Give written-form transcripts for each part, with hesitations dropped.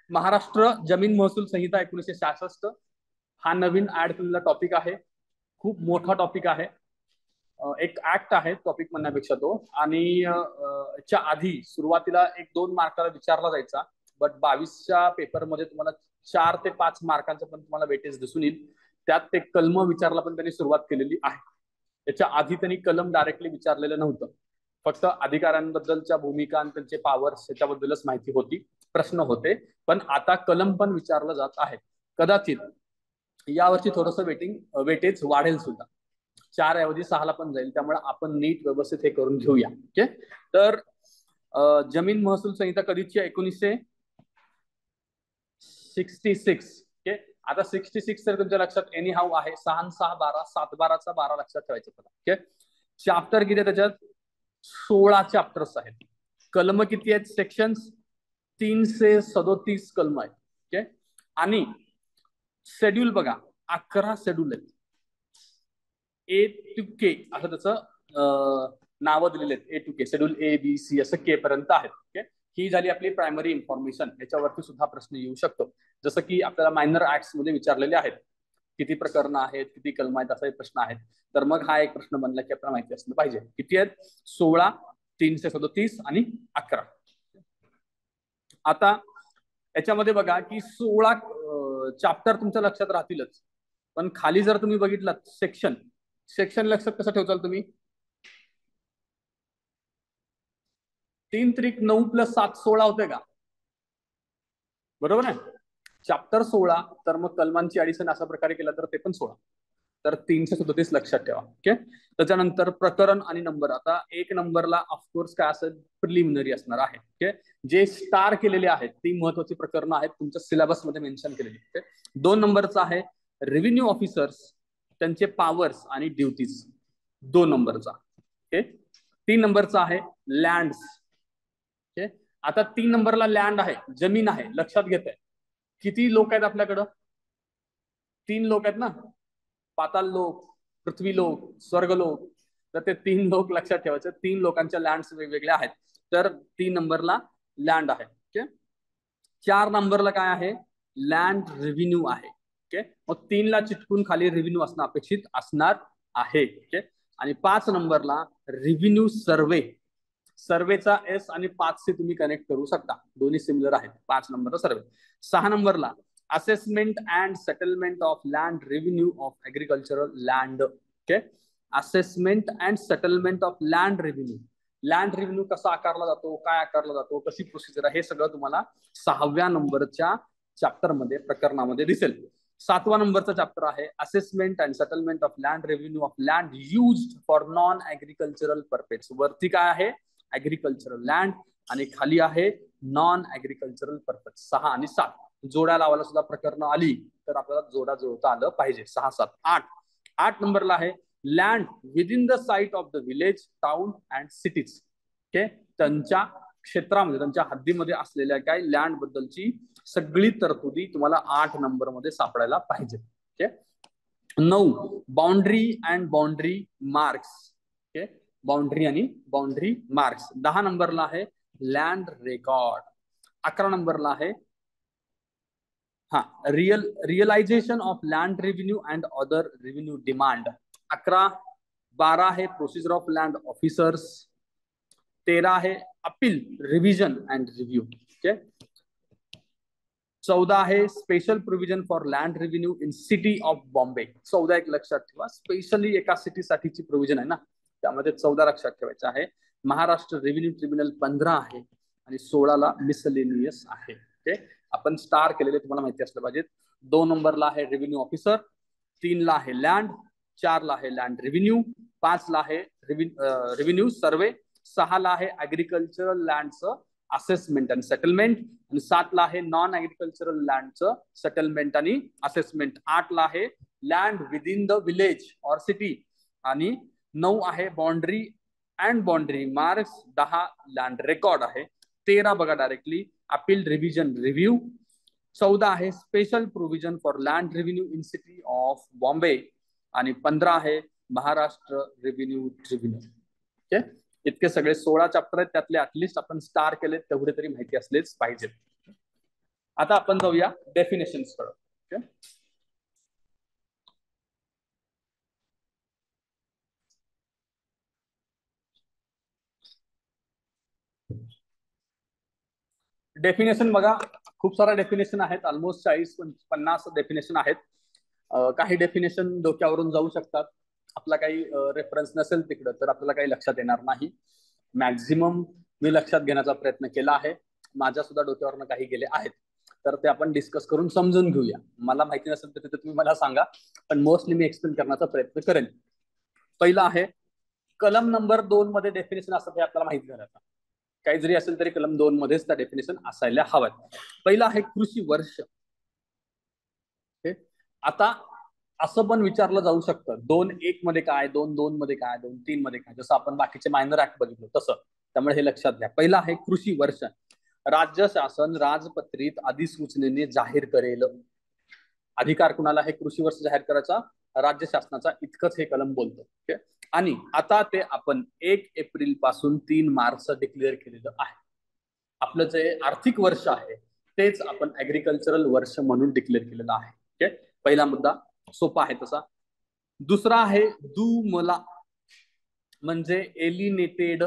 महाराष्ट्र जमीन महसूल संहिता 1966 हा नवीन ऍड केलेला टॉपिक आहे. खूप मोठा टॉपिक आहे. एक ऍक्ट आहे टॉपिक म्हणण्यापेक्षा तो. आणि च्या आधी सुरुवातीला 1-2 मार्काला विचारला जायचा, बट 22च्या पेपरमध्ये तुम्हाला 4 ते 5 मार्कांचं पण तुम्हाला वेटेज दिसून येईल. त्यात ते कलम विचारला पण त्यांनी सुरुवात केलेली आहे. त्याच्या आधी त्यांनी कलम डायरेक्टली विचारलेलं नव्हतं. फक्त अधिकाऱ्यांबद्दलच्या भूमिका आणि त्यांचे पॉवर्स याच्याबद्दलच माहिती होती, प्रश्न होते. पण आता कलम पण विचारलं जात आहे. कदाचित यावरची थोडंसं वेटेज वाढेल सुद्धा. 4 ऐवजी 6ला पण जाईल. त्यामुळे आपण नीट व्यवस्थित हे करून घेऊया. ओके. तर जमीन महसूल संहिता कधीची आहे? 1966. ओके. आता 66 तर तुमच्या लक्षात एनी हाऊ आहे. 6 6 12 7 12चा 12 लक्षात ठेवायचं. ओके. चॅप्टर किती आहे त्याच्यात? 16 चॅप्टर्स आहेत. कलम किती आहेत? सेक्शन्स 337 कलम आहेत. ओके. आणि शेड्यूल बघा, 11 शेड्यूल आहेत. ए टू के असं त्याचं नावं दिलेले आहेत. A to K schedule, A B C असं के पर्यंत आहेत. ओके. ही झाली आपली प्रायमरी इन्फॉर्मेशन. याच्यावरती सुद्धा प्रश्न येऊ शकतो. जसं की आपल्याला मायनर ऍक्ट्स मध्ये विचारलेले आहेत, किती प्रकरण आहेत, किती कलम आहेत, असा एक प्रश्न आहे. तर मग हा एक प्रश्न बनला की आपल्याला माहिती असलं पाहिजे. किती आहेत? 16, 337 आणि 11. आता याच्यामध्ये बघा की 16 चॅप्टर तुमच्या लक्षात राहतीलच. पण खाली जर तुम्ही बघितलं सेक्शन लक्षात कसं ठेवताल तुम्ही? 3 त्रिक 9 + 7 16 होते का? बरोबर आहे. चॅप्टर 16 तर मग कलमांची ऍडिशन अशा प्रकारे केला तर ते पण 16. तर 337 लक्षात ठेवा. ओके. त्याच्यानंतर प्रकरण आणि नंबर. आता 1 नंबरला ऑफकोर्स काय असेल? प्रिलिमिनरी असणार आहे. ओके. जे स्टार केलेले आहेत ती महत्वाची प्रकरणं आहेत, तुमच्या सिलेबस मध्ये मेन्शन केलेली. ओके. 2 नंबरचा आहे रेव्हेन्यू ऑफिसर्स, त्यांचे पॉवर्स आणि ड्युटीज. 2 नंबरचा. ओके. 3 नंबरचा आहे लँड्स. ओके. आता 3 नंबरला लँड आहे, जमीन आहे. लक्षात घेत आहे किती लोक आहेत आपल्याकडं? 3 लोक आहेत ना. पाताल लोक, पृथ्वी लोक, स्वर्ग लोक. तर ते 3 लोक लक्षात ठेवायचे. 3 लोकांच्या लँड्स वेगवेगळ्या आहेत. तर 3 नंबरला लँड आहे. ओके. 4 नंबरला काय आहे? लँड रेव्हेन्यू आहे. ओके. मग 3ला चिटकून खाली रेव्हेन्यू असणं अपेक्षित असणार आहे. ओके. आणि 5 नंबरला रेव्हेन्यू सर्वे. सर्वेचा एस आणि 5 से तुम्ही कनेक्ट करू शकता, दोन्ही सिमिलर आहेत. 5 नंबरला सर्वे. 6 नंबरला assessment and settlement of land revenue of agricultural land. Okay. Assessment and settlement of land revenue. Land revenue कसा आकारला जातो, काय आकारला जातो, कशी प्रोसिजर आहे, हे सगळं तुम्हाला 6व्या नंबरच्या चॅप्टर मध्ये, प्रकरणामध्ये दिसेल. 7वा नंबरचा चॅप्टर आहे assessment and settlement of land revenue of land used for non agricultural purpose. वरती काय आहे? ऍग्रिकल्चरल लँड आणि खाली आहे नॉन ऍग्रिकल्चरल पर्पज. 6 आणि 7 जोड्या लावायला सुद्धा प्रकरण आली तर आपल्याला जोडा जुळता आलं पाहिजे. 6, 7, 8. 8 नंबरला आहे land within the site of the village, town and cities. Okay. त्यांच्या क्षेत्रामध्ये, त्यांच्या हद्दीमध्ये असलेल्या काय लँड बद्दलची सगळी तरतुदी तुम्हाला 8 नंबर मध्ये सापडायला पाहिजे. Okay. 9 boundary and boundary marks. Okay. Boundary आणि बाउंड्री मार्क्स. 10 नंबरला आहे लँड रेकॉर्ड. 11 नंबरला आहे realization of land revenue and other revenue demand. 11. 12 आहे प्रोसिजर ऑफ लँड ऑफिसर्स. 13 आहे appeal, revision and review. Okay. 14 आहे special provision for land revenue in city of Bombay. 14 एक लक्षात ठेवा, स्पेशली एका सिटी साठीची प्रोव्हिजन आहे ना, त्यामध्ये 14 लक्षात ठेवायचं आहे. महाराष्ट्र रेव्हेन्यू ट्रिब्युनल 15 आहे आणि 16ला मिसलेनियस आहे. ओके. आपण स्टार केलेले तुम्हाला माहिती असलं पाहिजे. 2 नंबरला आहे रेव्हेन्यू ऑफिसर, 3ला आहे लँड, 4ला आहे लँड रेव्हेन्यू, 5ला आहे रेव्हेन्यू सर्वे, 6ला आहे ऍग्रिकल्चरल लँडचं असेसमेंट आणि सेटलमेंट, आणि 7ला आहे नॉन ऍग्रिकल्चरल लँडचं सेटलमेंट आणि असेसमेंट, 8ला आहे land within the village or city, आणि 9 आहे boundary and boundary marks, 10 land record आहे, 13 बघा डायरेक्टली अपील, रिव्हिजन, रिव्ह्यू, 14 आहे special provision for land revenue in city of Bombay, आणि 15 आहे महाराष्ट्र रेव्हेन्यू ट्रिब्युनल. ओके. इतके सगळे 16 चॅप्टर आहेत. त्यातले ऍटलिस्ट आपण स्टार केले तेवढे तरी माहिती असलेच पाहिजेत. आता आपण जाऊया डेफिनेशन्स कडे. ओके, डेफिनेशन बघा, खूप सारा डेफिनेशन आहेत, ऑलमोस्ट 40-50 डेफिनेशन आहेत. काही डेफिनेशन डोक्यावरून जाऊ शकतात, आपला काही रेफरन्स नसेल तिकडं तर आपल्याला काही लक्षात येणार नाही. मॅक्झिमम मी लक्षात घेण्याचा प्रयत्न केला आहे, माझ्या सुद्धा डोक्यावरनं काही गेले आहेत, तर ते आपण डिस्कस करून समजून घेऊया. मला माहिती नसेल तर तुम्ही मला सांगा, पण मोस्टली मी एक्सप्लेन करण्याचा प्रयत्न करेन. पहिला आहे कलम नंबर 2 मध्ये डेफिनेशन असतं हे आपल्याला माहिती झालं. काही जरी असेल तरी कलम 2 मध्येच त्या डेफिनेशन असायला हव्यात. पहिला आहे कृषी वर्ष. आता असं पण विचारलं जाऊ शकतं 2-1 मध्ये काय, 2-2 मध्ये काय, 2-3 मध्ये काय, जसं आपण बाकीचे मायनर ऍक्ट बघितलं तसं. त्यामुळे हे लक्षात घ्या. पहिला आहे कृषी वर्ष. राज्य शासन राजपत्रित अधिसूचनेने जाहीर करेल. अधिकार कुणाला आहे कृषी वर्ष जाहीर करायचा? राज्य शासनाचा, इतकंच हे कलम बोलतो. ओके, आणि आता ते आपण 1 एप्रिल पासून 3 मार्च डिक्लेअर केलेलं आहे. आपलं जे आर्थिक वर्ष आहे तेच आपण ऍग्रिकल्चरल वर्ष म्हणून डिक्लेअर केलेलं आहे. ओके, पहिला मुद्दा सोपा आहे तसा. दुसरा आहे दुमला, म्हणजे एलिनेटेड,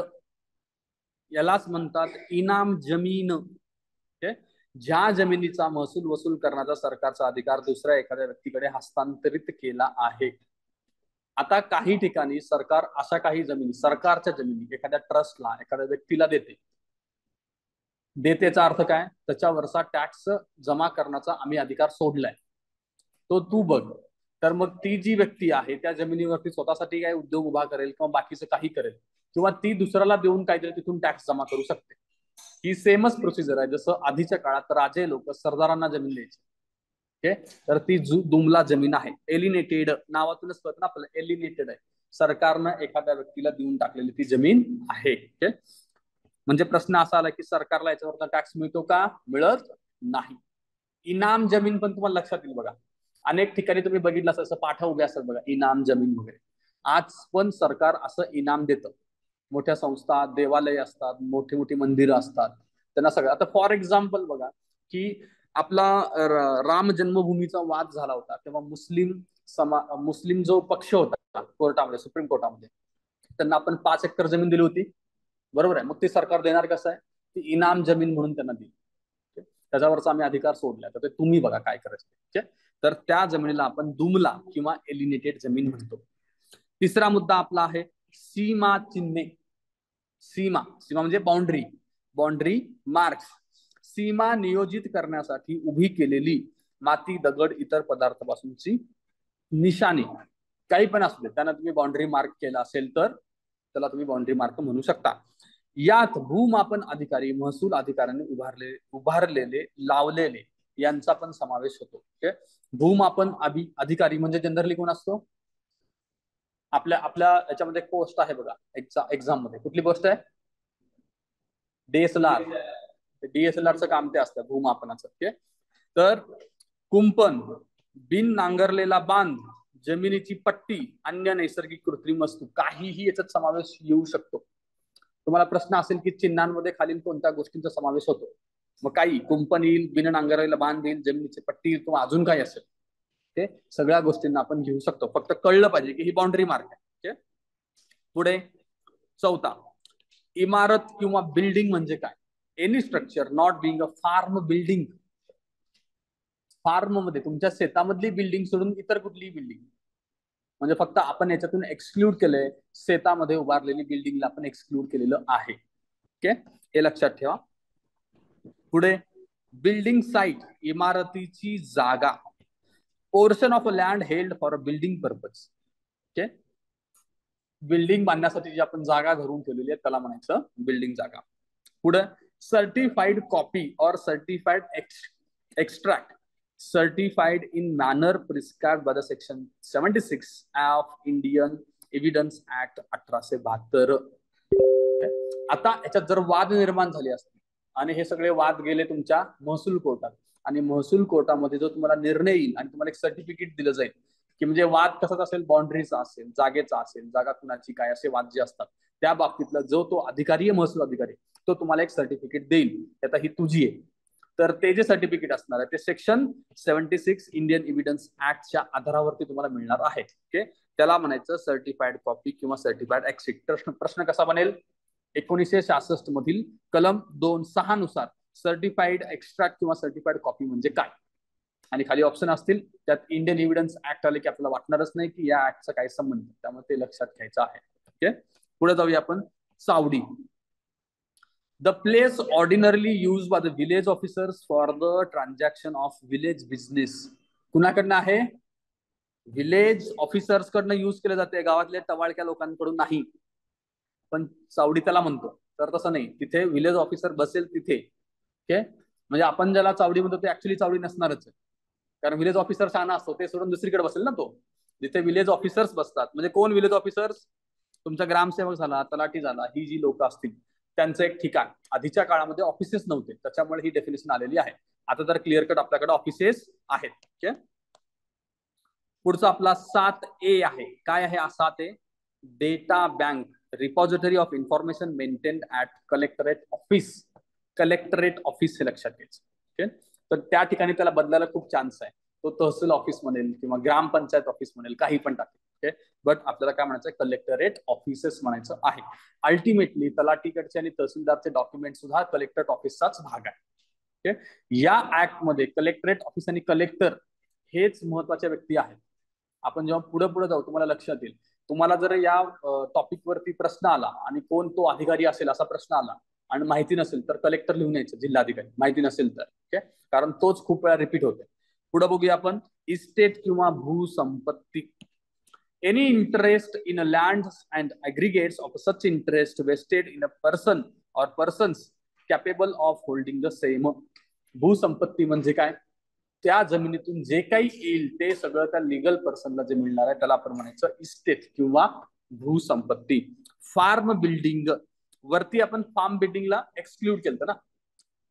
यालाच म्हणतात इनाम जमीन. ओके, ज्या जमिनीचा महसूल वसूल करण्याचा सरकारचा अधिकार दुसऱ्या एखाद्या व्यक्तीकडे हस्तांतरित केला आहे. आता काही ठिकाणी सरकार अशा काही जमिनी, सरकारच्या जमिनी एखाद्या ट्रस्टला, एखाद्या व्यक्तीला देते. देतेचा अर्थ काय? त्याच्यावरचा टॅक्स जमा करण्याचा आम्ही अधिकार सोडलाय, तो तू बघ. तर मग ती जी व्यक्ती आहे त्या जमिनीवरती स्वतःसाठी काय उद्योग उभा करेल किंवा बाकीचं काही करेल, किंवा ती दुसऱ्याला देऊन काहीतरी तिथून टॅक्स जमा करू शकते. ही सेमच प्रोसिजर आहे जसं आधीच्या काळात राजे लोक सरदारांना जमीन द्यायची. ओके, तर ती दुमला जमीन आहे. एलिनेटेड, नावातूनच कळत ना आपल्याला, एलिनेटेड आहे, सरकारनं एखाद्या व्यक्तीला देऊन टाकलेली ती जमीन आहे. ओके, म्हणजे प्रश्न असा आला की सरकारला याच्यावर टॅक्स मिळतो का? मिळत नाही. इनाम जमीन पण तुम्हाला लक्षात येईल बघा, अनेक ठिकाणी तुम्ही बघितलं असं पाठा उभे असतात बघा, इनाम जमीन वगैरे. आज पण सरकार असं इनाम देतं. मोठ्या संस्था, देवालय असतात, मोठी मोठी मंदिरं असतात, त्यांना सगळं. आता फॉर एक्झाम्पल बघा की आपला राम जन्मभूमीचा वाद झाला होता तेव्हा मुस्लिम जो पक्ष होता कोर्टामध्ये, सुप्रीम कोर्टामध्ये, त्यांना आपण 5 एकर जमीन दिली होती, बरोबर आहे. मग ते सरकार देणार कसं आहे? ती इनाम जमीन म्हणून त्यांना दिली. त्याच्यावरचा आम्ही अधिकार सोडला, तर ते तुम्ही बघा काय करायचं. ठीक आहे, तर त्या जमिनीला आपण दुमला किंवा एलिनेटेड जमीन म्हणतो. तिसरा मुद्दा आपला आहे सीमा चिन्हे. सीमा, सीमा म्हणजे बाउंड्री, बाउंड्री मार्क्स. सीमा नियोजित करण्यासाठी उभी केलेली माती, दगड, इतर पदार्थापासूनची निशाणी, काही पण असू दे, त्यांना तुम्ही बाउंड्री मार्क केला असेल तर त्याला तुम्ही बाउंड्री मार्क म्हणू शकता. यात भूमापन अधिकारी, महसूल अधिकाऱ्यांनी उभारलेले, लावलेले यांचा पण समावेश होतो. ओके, भूमापन अधिकारी म्हणजे जनरली कोण असतो? आपल्या आपल्या याच्यामध्ये पोस्ट आहे बघा, एक्झाम मध्ये कुठली पोस्ट आहे? डीएसएलआर. डीएसएलआरचं काम ते असतं भूमापनाचं. ओके, तर कुंपण, बिन नांगरलेला बांध, जमिनीची पट्टी, अन्य नैसर्गिक कृत्रिम वस्तू, काहीही याच्यात समावेश येऊ शकतो. तुम्हाला प्रश्न असेल की चिन्हांमध्ये खालील कोणत्या गोष्टींचा समावेश होतो? मग काही कुंपण येईल, बिन नांगरलेला बांध येईल, जमिनीची पट्टी येईल, किंवा अजून काही असेल, ते सगळ्या गोष्टींना आपण घेऊ शकतो. फक्त कळलं पाहिजे की ही बाउंड्री मार्क आहे. ओके, पुढे चौथा, इमारत किंवा बिल्डिंग म्हणजे काय? Any structure not being a farm building. Farm मध्ये तुमच्या शेतामधली बिल्डिंग सोडून इतर कुठलीही बिल्डिंग, म्हणजे फक्त आपण याच्यातून एक्सक्लूड केलंय शेतामध्ये उभारलेली बिल्डिंगला आपण एक्सक्लूड केलेलं आहे. ओके, हे लक्षात ठेवा. पुढे बिल्डिंग साईट, इमारतीची जागा, portion of land held for a building purpose. Okay, building बांधण्यासाठी जी आपण जागा घरून ठेवलेली आहे त्याला म्हणायचं बिल्डिंग जागा. पुढे सर्टिफाईड कॉपी और certified extract, certified in manner prescribed by the section 76 of Indian evidence act 1872. आता याच्यात जर वाद निर्माण झाले असतील आणि हे सगळे वाद गेले तुमच्या महसूल कोर्टात, आणि महसूल कोर्टामध्ये जो तुम्हाला निर्णय येईल आणि तुम्हाला एक सर्टिफिकेट दिलं जाईल की म्हणजे वाद कसाच असेल, बाउंड्रीचा असेल, जागेचा असेल, जागा कुणाची काय, असे वाद जे असतात त्या बाबतीतला जो तो अधिकारी, महसूल अधिकारी, तो तुम्हाला एक सर्टिफिकेट देईल, आता ही तुझी आहे. तर ते जे सर्टिफिकेट असणार आहे ते सेक्शन 76 इंडियन एव्हिडन्स ऍक्टच्या आधारावरती तुम्हाला मिळणार आहे. ओके, त्याला म्हणायचं सर्टिफाईड कॉपी किंवा सर्टिफाईड एक्सिट. प्रश्न कसा बनेल? 1966 मधील कलम 2.6 नुसार सर्टिफाईड एक्स्ट्रॅक्ट किंवा सर्टिफाईड कॉपी म्हणजे काय? आणि खाली ऑप्शन असतील, त्यात इंडियन एव्हिडन्स ऍक्ट आले की आपल्याला वाटणारच नाही की या ऍक्टचा काय संबंध, त्यामुळे ते लक्षात घ्यायचं आहे. ओके, पुढे जाऊया आपण. Chavadi. The place ordinarily use by the village officers for the transaction of village business. कुणाकडनं आहे? विलेज ऑफिसर्स कडनं यूज केलं जाते, गावातल्या टवाळक्या लोकांकडून नाही. पण चावडी त्याला म्हणतो. तर तसं नाही, तिथे विलेज ऑफिसर बसेल तिथे. ओके, म्हणजे आपण ज्याला चावडी म्हणतो ते ऍक्च्युली चावडी नसणारच आहे, कारण विलेज ऑफिसर शहाणा असतो, ते सोडून दुसरीकडे बसेल ना तो. जिथे विलेज ऑफिसर्स बसतात, म्हणजे कोण विलेज ऑफिसर्स? तुमचा ग्रामसेवक झाला, तलाठी झाला, ही जी लोक असतील त्यांचं एक ठिकाण. आधीच्या काळामध्ये ऑफिसेस नव्हते, त्याच्यामुळे ही डेफिनेशन आलेली आहे. आता तर क्लिअर कट आपल्याकडे ऑफिसेस आहेत. ओके, पुढचा आपला 7A आहे. काय आहे 7A? Data bank, repository of information maintained at collectorate office. Collectorate office हे लक्षात घ्यायचं. ओके, तर त्या ठिकाणी त्याला बदलायला खूप चान्स आहे. तो तहसील ऑफिस म्हणेल किंवा ग्रामपंचायत ऑफिस म्हणेल, काही पण टाकेल. ओके, बट आपल्याला काय म्हणायचं? कलेक्टरेट ऑफिसेस म्हणायचं आहे. अल्टिमेटली तलाठीकडचे आणि तहसीलदारचे डॉक्युमेंट सुद्धा कलेक्टरेट ऑफिसचाच भाग आहे. ओके, या ऍक्ट मध्ये कलेक्टरेट ऑफिस आणि कलेक्टर हेच महत्वाच्या व्यक्ती आहेत. आपण जेव्हा पुढे पुढे जाऊ तुम्हाला लक्षात येईल. तुम्हाला जर या टॉपिक वरती प्रश्न आला आणि कोण तो अधिकारी असेल असा प्रश्न आला आणि माहिती नसेल तर कलेक्टर लिहून यायचं, जिल्हाधिकारी. माहिती नसेल तर ओके, कारण तोच खूप वेळा रिपीट होते. पुढे बघूया आपण. इस्टेट किंवा भूसंपत्ती. Any interest in a land and aggregates of such interest vested in a person or persons capable of holding the same. भूसंपत्ती म्हणजे काय? त्या जमिनीतून जे काही येईल ते सगळं त्या लिगल पर्सनला जे मिळणार आहे त्याला आपण म्हणायचं इस्टेट किंवा भूसंपत्ती. फार्म बिल्डिंग वरती आपण फार्म बिल्डिंगला एक्सक्लूड केलं ना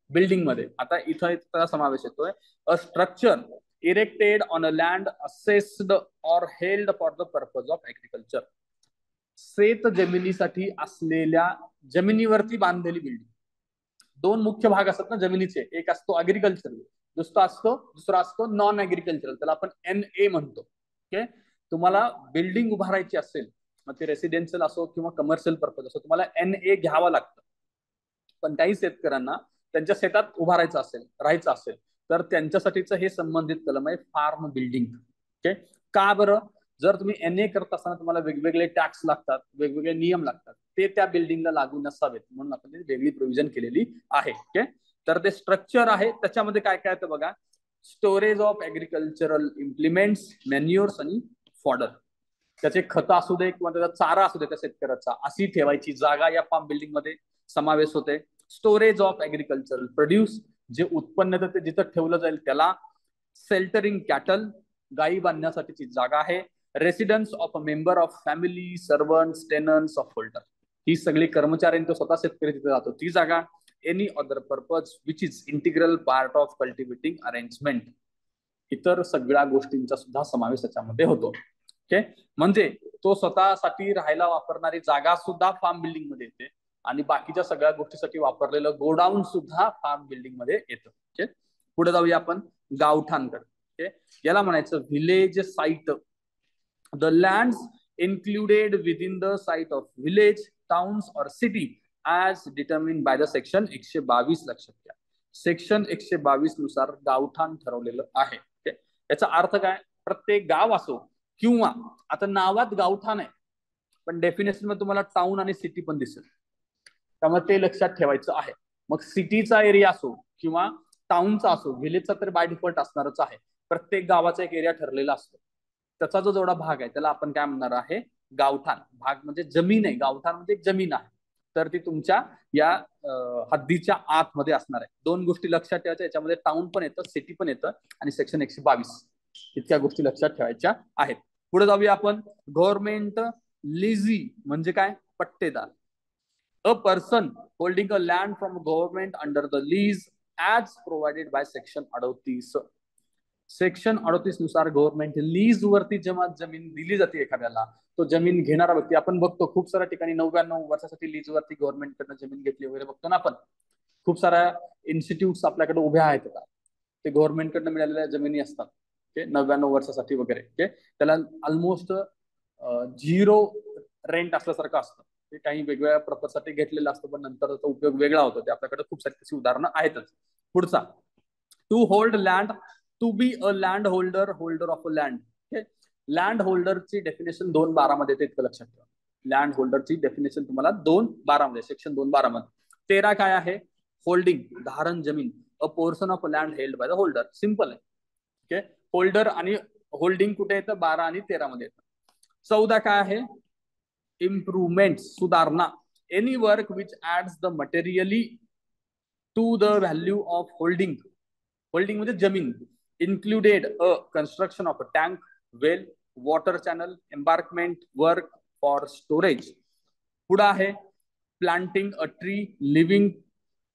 बिल्डिंग मध्ये. आता इथं त्याचा समावेश येतोय. A structure erected on a land assessed or held for the purpose of agriculture. शेत जमिनीसाठी असलेल्या जमिनीवरती बांधलेली बिल्डिंग. दोन मुख्य भाग असतात ना जमिनीचे, एक असतो अग्रिकल्चर, दुसरा असतो नॉन ऍग्रिकल्चरल, त्याला आपण NA म्हणतो. ओके, तुम्हाला बिल्डिंग उभारायची असेल, मग ते रेसिडेन्शियल असो किंवा कमर्शियल पर्पज असो, तुम्हाला NA घ्यावा लागतं. पण काही शेतकऱ्यांना त्यांच्या शेतात उभारायचं असेल, राहायचं असेल, तर त्यांच्यासाठीचं हे संबंधित कलम आहे फार्म बिल्डिंग. ओके, का बरं? जर तुम्ही NA करत असताना तुम्हाला वेगवेगळे टॅक्स लागतात, वेगवेगळे नियम लागतात, ते त्या बिल्डिंगला लागू नसावेत म्हणून आपण वेगळी प्रोव्हिजन केलेली आहे. ओके, तर ते स्ट्रक्चर आहे, त्याच्यामध्ये काय काय येतं बघा. स्टोरेज ऑफ ऍग्रिकल्चरल इम्प्लिमेंट्स, मॅन्युअर्स आणि फॉडर. त्याचे खत असू दे किंवा त्याचा चारा असू दे त्या शेतकऱ्याचा, अशी ठेवायची जागा या फार्म बिल्डिंग मध्ये समावेश होते. स्टोरेज ऑफ ऍग्रिकल्चरल प्रोड्यूस, जे उत्पन्न ते जिथं ठेवलं जाईल त्याला. शेल्टरिंग कॅटल, गायी बांधण्यासाठीची जागा आहे. Residence of a member of family, servants, tenants of holder, ही सगळी कर्मचाऱ्यांनी स्वतः शेतकरी तिथे जातो ती जागा. Any other purpose which is integral part of cultivating arrangement. इतर सगळ्या गोष्टींचा सुद्धा समावेश याच्यामध्ये होतो. ओके, म्हणजे तो स्वतःसाठी राहायला वापरणारी जागा सुद्धा फार्म बिल्डिंग मध्ये येते आणि बाकीच्या सगळ्या गोष्टीसाठी वापरलेलं गोडाऊन सुद्धा फार्म बिल्डिंग मध्ये येतं. ओके, पुढे जाऊया आपण गावठाणकडे. ओके, याला म्हणायचं village site. The lands included within the site of village, towns or city as determined by the section 122. लक्षात घ्या, सेक्शन 122 नुसार गावठाण ठरवलेलं आहे. याचा अर्थ काय? प्रत्येक गाव असो किंवा आता नावात गावठाण आहे पण डेफिनेशन मध्ये तुम्हाला टाउन आणि सिटी पण दिसेल, त्यामुळे ते लक्षात ठेवायचं आहे. मग सिटीचा एरिया असो किंवा टाउनचा असो, विलेजचा तर बाय डिफॉल्ट असणारच आहे. प्रत्येक गावाचा एक एरिया ठरलेला असतो, त्याचा जो जेवढा भाग आहे त्याला आपण काय म्हणणार आहे? गावठाण. भाग म्हणजे जमीन आहे, गावठाण म्हणजे एक जमीन आहे, तर ती तुमच्या या हद्दीच्या आतमध्ये असणार आहे. दोन गोष्टी लक्षात ठेवायच्या याच्यामध्ये, टाउन पण येतं, सिटी पण येतं आणि सेक्शन 122 इतक्या गोष्टी लक्षात ठेवायच्या आहेत. पुढे जाऊया आपण. गव्हर्नमेंट लिझी म्हणजे काय? पट्टेदार. A person holding a land from government under the lease as provided by section 38. Section 38 नुसार गव्हर्नमेंट लीज वरती जेव्हा जमीन दिली जाते एखाद्याला, तो जमीन घेणारा व्यक्ती, आपण बघतो खूप साऱ्या ठिकाणी 99 वर्षासाठी लीज वरती गव्हर्नमेंट कडनं जमीन घेतली वगैरे बघतो ना आपण. खूप साऱ्या इन्स्टिट्यूट्स आपल्याकडे उभ्या आहेत आता, ते गव्हर्नमेंटकडनं मिळालेल्या जमिनी असतात, ओके, 99 वर्षासाठी वगैरे, ओके. त्याला ऑलमोस्ट झिरो रेंट असल्यासारखं असतं. ते काही वेगवेगळ्या पर्पजसाठी घेतलेलं असतं, पण नंतर त्याचा उपयोग वेगळा होतो. ते आपल्याकडे खूप सारी तशी उदाहरणं आहेतच. पुढचा, to hold land, to be a land holder, holder of a land. Okay, land होल्डरची डेफिनेशन 2:12 मध्ये येते, इतकं लक्षात ठेवा. लँड होल्डरची डेफिनेशन तुम्हाला 2:12 मध्ये, सेक्शन 2:12 मध्ये. 13 काय आहे? होल्डिंग, धारण जमीन, अ portion of land held by the holder. Simple आहे, ओके. होल्डर आणि होल्डिंग कुठे येतं? 12 आणि 13 मध्ये येतं. 14 काय आहे? इम्प्रूव्हमेंट, सुधारणा. Any work which adds the materially to the value of holding. Holding म्हणजे जमीन. Included a construction of a tank, well, water channel, embankment work for storage. पुढे आहे planting a tree, living,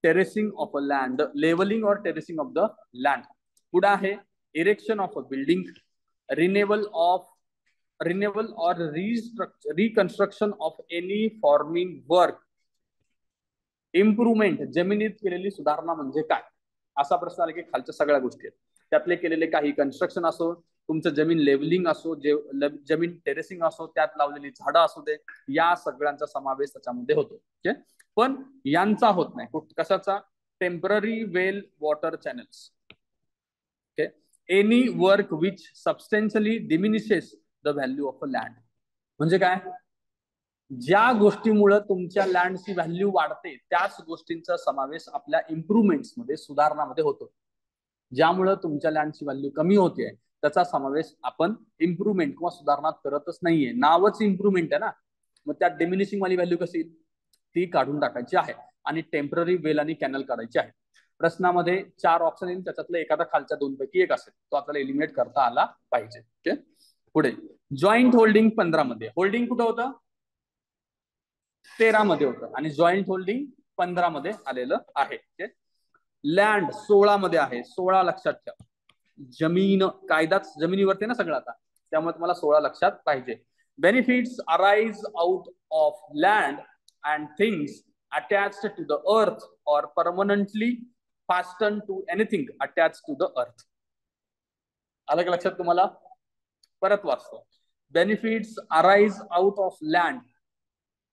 terracing of a land, levelling or terracing of the land. पुढे आहे erection of a building, renewal or reconstruction of any forming work. Improvement, जमिनीत केलेली सुधारणा म्हणजे काय, असा प्रश्न आला की खालच्या सगळ्या गोष्टी आहेत. त्यातले केलेले काही कन्स्ट्रक्शन असो, तुमचं जमीन लेवलिंग असो, जमीन टेरेसिंग असो, त्यात लावलेली झाडं असू दे, या सगळ्यांचा समावेश त्याच्यामध्ये होतो, ओके. पण यांचा होत नाही. कशाचा? Temporary well water channels, okay. Any work which substantially diminishes the value of a land. म्हणजे काय? ज्या गोष्टीमुळे तुमच्या लँडची व्हॅल्यू वाढते, त्याच गोष्टींचा समावेश आपल्या इम्प्रूव्हमेंट्स मध्ये, सुधारणामध्ये होतो. ज्यामुळे तुमच्या लँडची व्हॅल्यू कमी होते, त्याचा समावेश आपण इम्प्रूव्हमेंट किंवा सुधारणा करतच नाहीये. नावच इम्प्रूव्हमेंट आहे ना, मग त्यात डिमिनिशिंग वाली व्हॅल्यू कशी, ती काढून टाकायची आहे आणि टेम्पररी वेल आणि कॅनल काढायची आहे. प्रश्नामध्ये 4 ऑप्शन येईल, त्याच्यातलं एखादा खालच्या 2 पैकी एक असेल, तो आपल्याला एलिमिनेट करता आला पाहिजे, ओके. पुढे जॉईंट होल्डिंग 15 मध्ये. होल्डिंग कुठं होतं? 13 मध्ये होतं, आणि जॉईंट होल्डिंग 15 मध्ये आलेलं आहे, ओके. लँड 16 मध्ये आहे. 16 लक्षात ठेवा. जमीन, कायदाच जमिनीवरती ना सगळं आता, त्यामुळे तुम्हाला 16 लक्षात पाहिजे. Benefits arise out of land and things attached to the earth or permanently fasten to anything attach to the earth. आलं का लक्षात तुम्हाला? परत वाचतो. Benefits arise out of land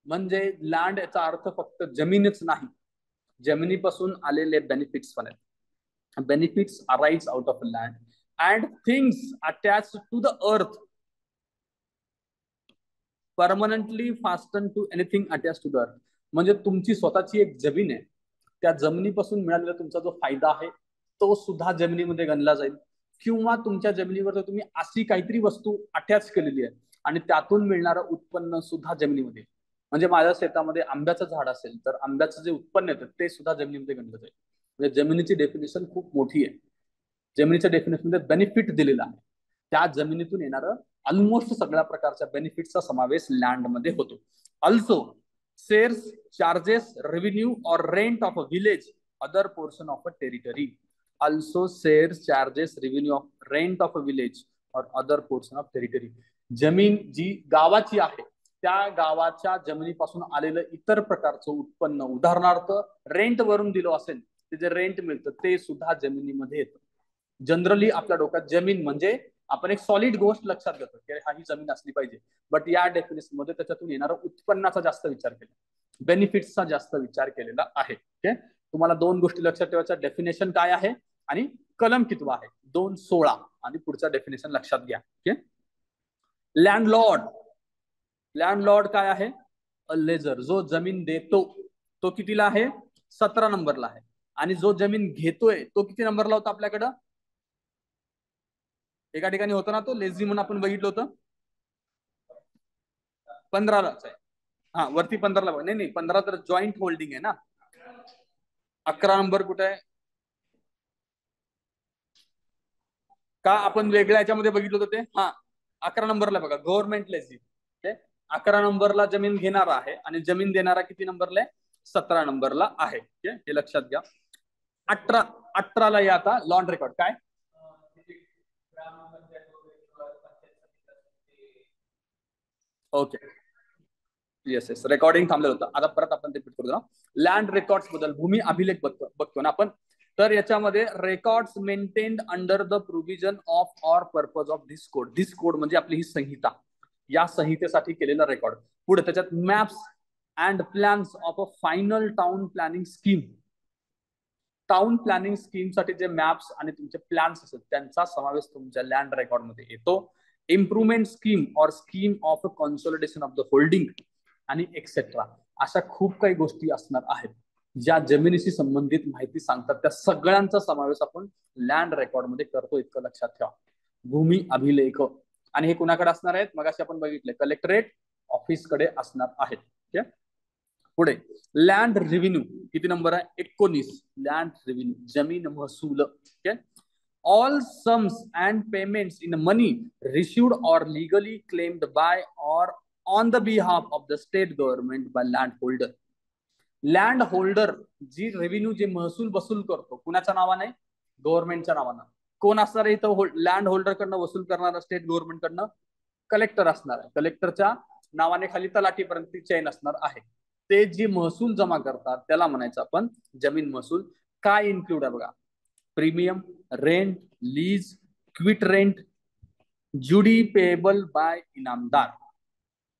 म्हणजे लँड याचा अर्थ फक्त जमीनच नाही, जमिनीपासून आलेले बेनिफिट्स पण आहेत. Benefits arise out of land and things attach to the earth, permanently fasten to anything attach to the earth. म्हणजे तुमची स्वतःची एक जमीन आहे, त्या जमिनीपासून मिळालेला तुमचा जो फायदा आहे, तो सुद्धा जमिनीमध्ये गणला जाईल. किंवा तुमच्या जमिनीवर तुम्ही अशी काहीतरी वस्तू अटॅच केलेली आहे आणि त्यातून मिळणारं उत्पन्न सुद्धा जमिनीमध्ये. म्हणजे माझ्या शेतामध्ये आंब्याचं झाड असेल, तर आंब्याचं जे उत्पन्न येतं ते सुद्धा जमिनीमध्ये गणलं जाईल. म्हणजे जमिनीची डेफिनेशन खूप मोठी आहे. जमिनीच्या डेफिनेशन मध्ये बेनिफिट दिलेला आहे, त्या जमिनीतून येणारं ऑलमोस्ट सगळ्या प्रकारच्या बेनिफिटचा समावेश लँड मध्ये होतो. ऑल्सो शेअर्स, चार्जेस, रेव्हेन्यू और rent of a village, other portion of a territory. Also shares, charges, revenue of rent of a village और अदर पोर्शन ऑफ टेरिटरी. जमीन जी गावाची आहे, त्या गावाच्या जमिनीपासून आलेलं इतर प्रकारचं उत्पन्न, उदाहरणार्थ रेंट वरून दिलं असेल, ते जे रेंट मिळतं ते सुद्धा जमिनीमध्ये येतं. जनरली आपल्या डोक्यात जमीन म्हणजे आपण एक सॉलिड गोष्ट लक्षात घेतो की हा ही जमीन असली पाहिजे, बट या डेफिनेशन मध्ये त्याच्यातून येणारा उत्पन्नाचा जास्त विचार केला, बेनिफिट्सचा जास्त विचार केलेला आहे, ओके. तुम्हाला 2 गोष्टी लक्षात ठेवायच्या, डेफिनेशन काय आहे आणि कलम कितवा आहे. 2:16 आणि पुढचा डेफिनेशन लक्षात घ्या, ओके. लँडलॉर्ड, लँडलॉर्ड काय आहे? अ लेजर. जो जमीन देतो तो कितीला आहे? 17 नंबरला आहे. आणि जो जमीन घेतोय तो किती नंबरला होता आपल्याकडं? एका ठिकाणी होता ना तो लेझी म्हणून आपण बघितलं होतं, 15लाच आहे. हा, वरती 15ला. नाही नाही, 15 तर जॉईंट होल्डिंग आहे ना. 11 नंबर कुठे आहे? का आपण वेगळ्या याच्यामध्ये बघितलं होतं ते? हा, 11 नंबरला बघा, गव्हर्नमेंट लेझी, ओके. 11 नंबरला जमीन घेणारा आहे आणि जमीन देणारा किती नंबरला आहे? 17 नंबरला आहे, ओके. हे लक्षात घ्या. 18ला या आता लॉन रेकॉर्ड काय? ओके, येस येस, रेकॉर्डिंग थांबलेलं होतं, आता परत आपण रिपीट करू ना. लँड रेकॉर्ड्स बद्दल, भूमी अभिलेख बघतो ना आपण. तर याच्यामध्ये records maintained under the provision of or purpose of this code. This code म्हणजे आपली ही संहिता, या संहितेसाठी केलेला रेकॉर्ड. पुढे त्याच्यात maps and plans of a final town planning scheme. Town planning scheme साठी जे मॅप्स आणि तुमचे प्लॅन्स असतात त्यांचा समावेश तुमच्या लँड रेकॉर्ड मध्ये येतो. Improvement scheme or scheme of consolidation of the holding आणि एक्सेट्रा, अशा खूप काही गोष्टी असणार आहेत ज्या जमिनीशी संबंधित माहिती सांगतात. त्या सगळ्यांचा समावेश आपण लँड रेकॉर्ड मध्ये करतो, इतकं लक्षात ठेवा. भूमी अभिलेख, आणि हे कुणाकडे असणार आहेत, मगाशी आपण बघितले कलेक्टरेट ऑफिसकडे असणार आहेत. ठीक आहे. पुढे लँड रेव्हेन्यू किती नंबर आहे, 19. लँड रेव्हेन्यू, जमीन महसूल. Okay. All sums and payments in money received or legally claimed by or on the behalf of the state government by land holder. Land holder जी रेव्हेन्यू, जे महसूल वसूल करतो, कुणाच्या नावाने, गव्हर्नमेंटच्या नावानं. कोण असणार आहे इथं लँड होल्डर कडनं वसूल करणारा, स्टेट गव्हर्नमेंट कडनं कलेक्टर असणार आहे. कलेक्टरच्या नावाने खाली तलाठीपर्यंत ती चेन असणार आहे. ते जी महसूल जमा करतात त्याला म्हणायचं आपण जमीन महसूल. काय इन्क्लूड आहे बघा, premium, rent, lease, quit rent, ज्युडी पेएबल बाय इनामदार,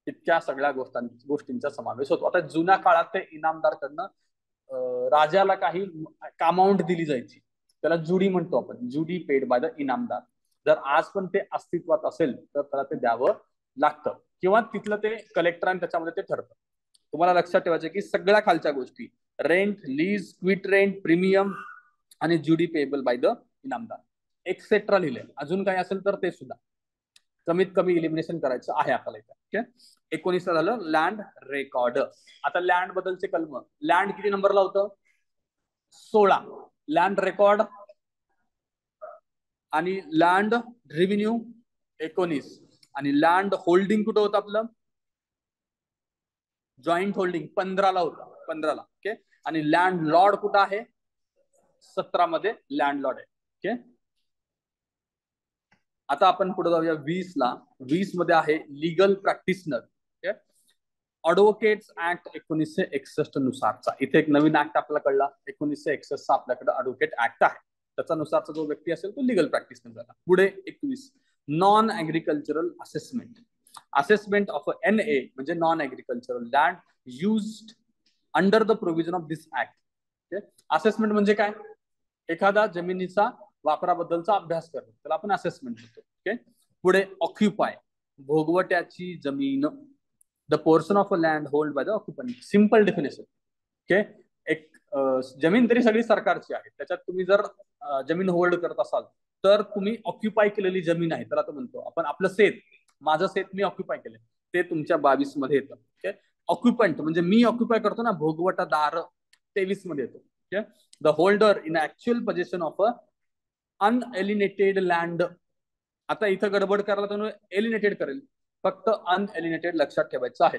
इतक्या सगळ्या गोष्टींचा समावेश होतो. आता जुन्या काळात ते इनामदारकडनं राजाला काही अमाऊंट दिली जायची, त्याला जुडी म्हणतो आपण, जुडी पेड बाय द इनामदार. जर आज पण ते अस्तित्वात असेल तर त्याला ते द्यावं लागतं, किंवा तिथलं ते कलेक्टर आणि त्याच्यामध्ये ते ठरतं. तुम्हाला लक्षात ठेवायचं की सगळ्या खालच्या गोष्टी, rent, lease, quit rent, premium आणि ज्युडी पेएबल बाय द इनामदार, एक्सेट्रा लिहिले. अजून काही असेल तर ते सुद्धा कमीत कमी इलिमिनेशन करायचं आहे आपल्याला इथे. ओके. 19 झालं लँड रेकॉर्ड. आता लँड बद्दलचे कलम, लँड किती नंबरला होतं, 16. लँड रेकॉर्ड आणि लँड रेव्हेन्यू 19, आणि लँड होल्डिंग कुठं होतं आपलं, जॉईंट होल्डिंग 15ला होतं, 15ला. ओके. आणि लँड लॉर्ड कुठं आहे, 17 मध्ये लँड लॉर्ड आहे. ओके. आता आपण पुढे जाऊया 20ला. 20 मध्ये आहे लीगल प्रॅक्टिशनर. Advocates act 1961 नुसारचा. इथे एक नवीन ऍक्ट आपल्याला कळला, 1961 चा आपल्याकडे ॲडव्होकेट ऍक्ट आहे. त्याचा नुसारचा जो व्यक्ती असेल तो लीगल प्रॅक्टिशनर झाला. पुढे 21 non agricultural assessment. Assessment of NA म्हणजे non agricultural land used under the provision of this act. Assessment म्हणजे काय, एखादा जमिनीचा वापराबद्दलचा अभ्यास करणं, त्याला आपण असेसमेंट म्हणतो. ओके. पुढे ऑक्युपाय, भोगवट्याची जमीन, the portion of a land hold by the occupant. Simple definition. Okay. एक जमीन तरी सगळी सरकारची आहे, त्याच्यात तुम्ही जर जमीन होल्ड करत असाल तर तुम्ही ऑक्युपाय केलेली जमीन आहे, तर आता म्हणतो आपण आपलं शेत, माझं शेत मी ऑक्युपाय केलं, ते तुमच्या 22 मध्ये येतं. ओके. ऑक्युपंट म्हणजे मी ऑक्युपाय करतो ना, भोगवटादार 23 मध्ये येतो. Okay. The holder in actual position of a unalienated land. आता इथं गडबड करायला तर एलिनेटेड करेल, फक्त अनएलिनेटेड लक्षात ठेवायचं आहे.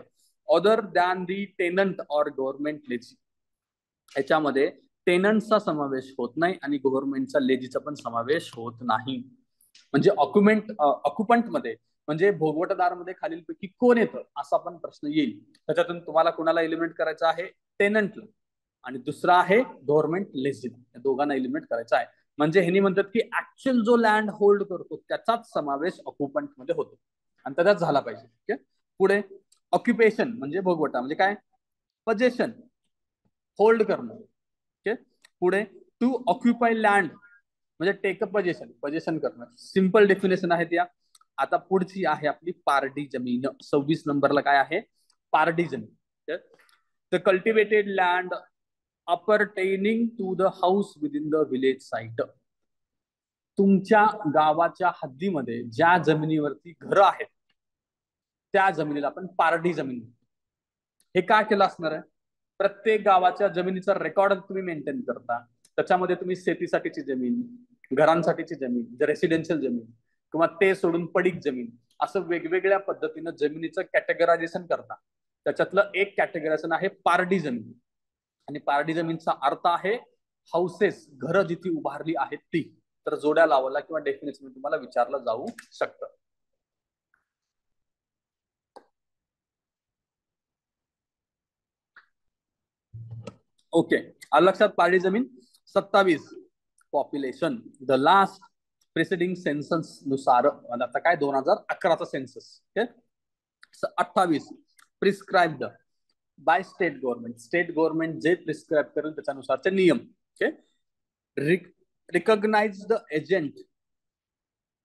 Other than the tenant or government lazy. ह्याच्यामध्ये टेनंटचा समावेश होत नाही आणि गव्हर्नमेंटचा लेजीचा पण समावेश होत नाही. म्हणजे ऑक्युपंट मध्ये म्हणजे भोगवटदार मध्ये खालीलपैकी कोण येतं असा पण प्रश्न येईल. त्याच्यातून तुम्हाला कोणाला एलिमिनेट करायचं आहे, टेनंटला, आणि दुसरा आहे गव्हर्नमेंट लेजीला. या दोघांना एलिमिनेट करायचं आहे. म्हणजे ह्यांनी म्हणतात की ऍक्च्युअल जो लँड होल्ड करतो त्याचाच समावेश ऑक्युपंट मध्ये होतो, आणि त्याचाच झाला पाहिजे. ओके. पुढे ऑक्युपेशन म्हणजे भोगवटा म्हणजे काय, पोजेशन, होल्ड करणं. ओके. पुढे टू ऑक्युपाय लँड म्हणजे टेक अ पोजेशन, पोजेशन करणं. सिंपल डेफिनेशन आहेत या. आता पुढची आहे आपली पारडी जमीन. 26 नंबरला काय आहे, पारडी जमीन. The cultivated land appertaining to the house within the village site. तुमच्या गावाच्या हद्दीमध्ये ज्या जमिनीवरती घरं आहेत त्या जमिनीला आपण पारडी जमीन. हे काय केलं असणार आहे, प्रत्येक गावाच्या जमिनीचा रेकॉर्ड तुम्ही मेंटेन करता, त्याच्यामध्ये तुम्ही शेतीसाठीची जमीन, घरांसाठीची जमीन, रेसिडेन्शियल जमीन, किंवा ते सोडून पडीक जमीन, असं वेगवेगळ्या पद्धतीनं जमिनीचं कॅटेगरायझेशन करता. त्याच्यातलं एक कॅटेगरायझेशन आहे पारडी जमीन. आणि पारडी जमीनचा अर्थ आहे हाऊसेस, घरं जिथे उभारली आहेत ती. तर जोड्या लावायला किंवा डेफिनेशन तुम्हाला विचारलं जाऊ शकतं. ओके, आलं लक्षात. पारडी जमीन. 27 population. The last preceding census नुसार, आता काय 2011चा census. Okay. 28 prescribed by state government. State government जे प्रिस्क्राईब करेल त्याच्यानुसारचे नियम. Okay. Recognise the agent,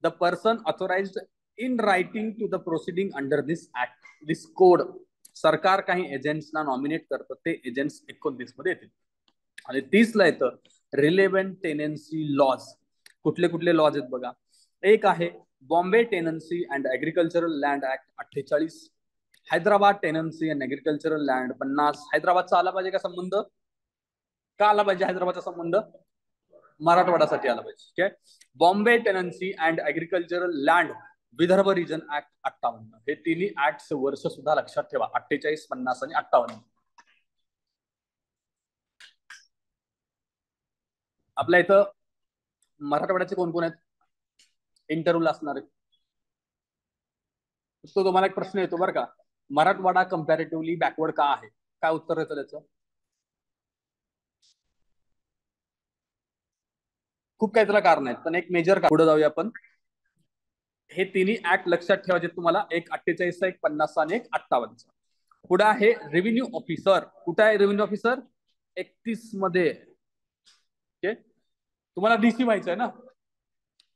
the person authorised in writing to the proceeding under this act. This code. सरकार काही एजंट्सना नॉमिनेट करतं, ते एजंट्स 29 मध्ये येतील. आणि 30 ला येतं रिलेव्हंट टेनेन्सी लॉज. कुठले कुठले लॉज आहेत बघा. एक आहे Bombay tenancy and agricultural land act 48. Hyderabad tenancy and agricultural land 50. हैदराबादचा आला पाहिजे का संबंध? का आला पाहिजे हैदराबादचा संबंध? मराठवाड्यासाठी आला पाहिजे. ठीक आहे. Bombay tenancy and agricultural land Vidarbha region act 58. हे तिन्ही ऍक्ट वर्ष सुद्धा लक्षात ठेवा. 48, 50 आणि 58. आपल्या इथं मराठवाड्याचे कोण कोण आहेत इंटरव्ह्यूला असणारे? तो तुम्हाला एक प्रश्न येतो बरं का, मराठवाडा कम्पॅरेटिव्हली बॅकवर्ड का आहे? काय उत्तर येतं त्याचं? खूप काही त्याला कारण आहेत, पण एक मेजर पुढे जाऊया आपण. हे तिन्ही ऍक्ट लक्षात ठेवायचे तुम्हाला. एक 48चा, एक 50चा आणि एक 58चा. पुढे आहे रेव्हेन्यू ऑफिसर. कुठे आहे रेव्हेन्यू ऑफिसर? 31 मध्ये. ओके. तुम्हाला डीसी व्हायचं आहे ना,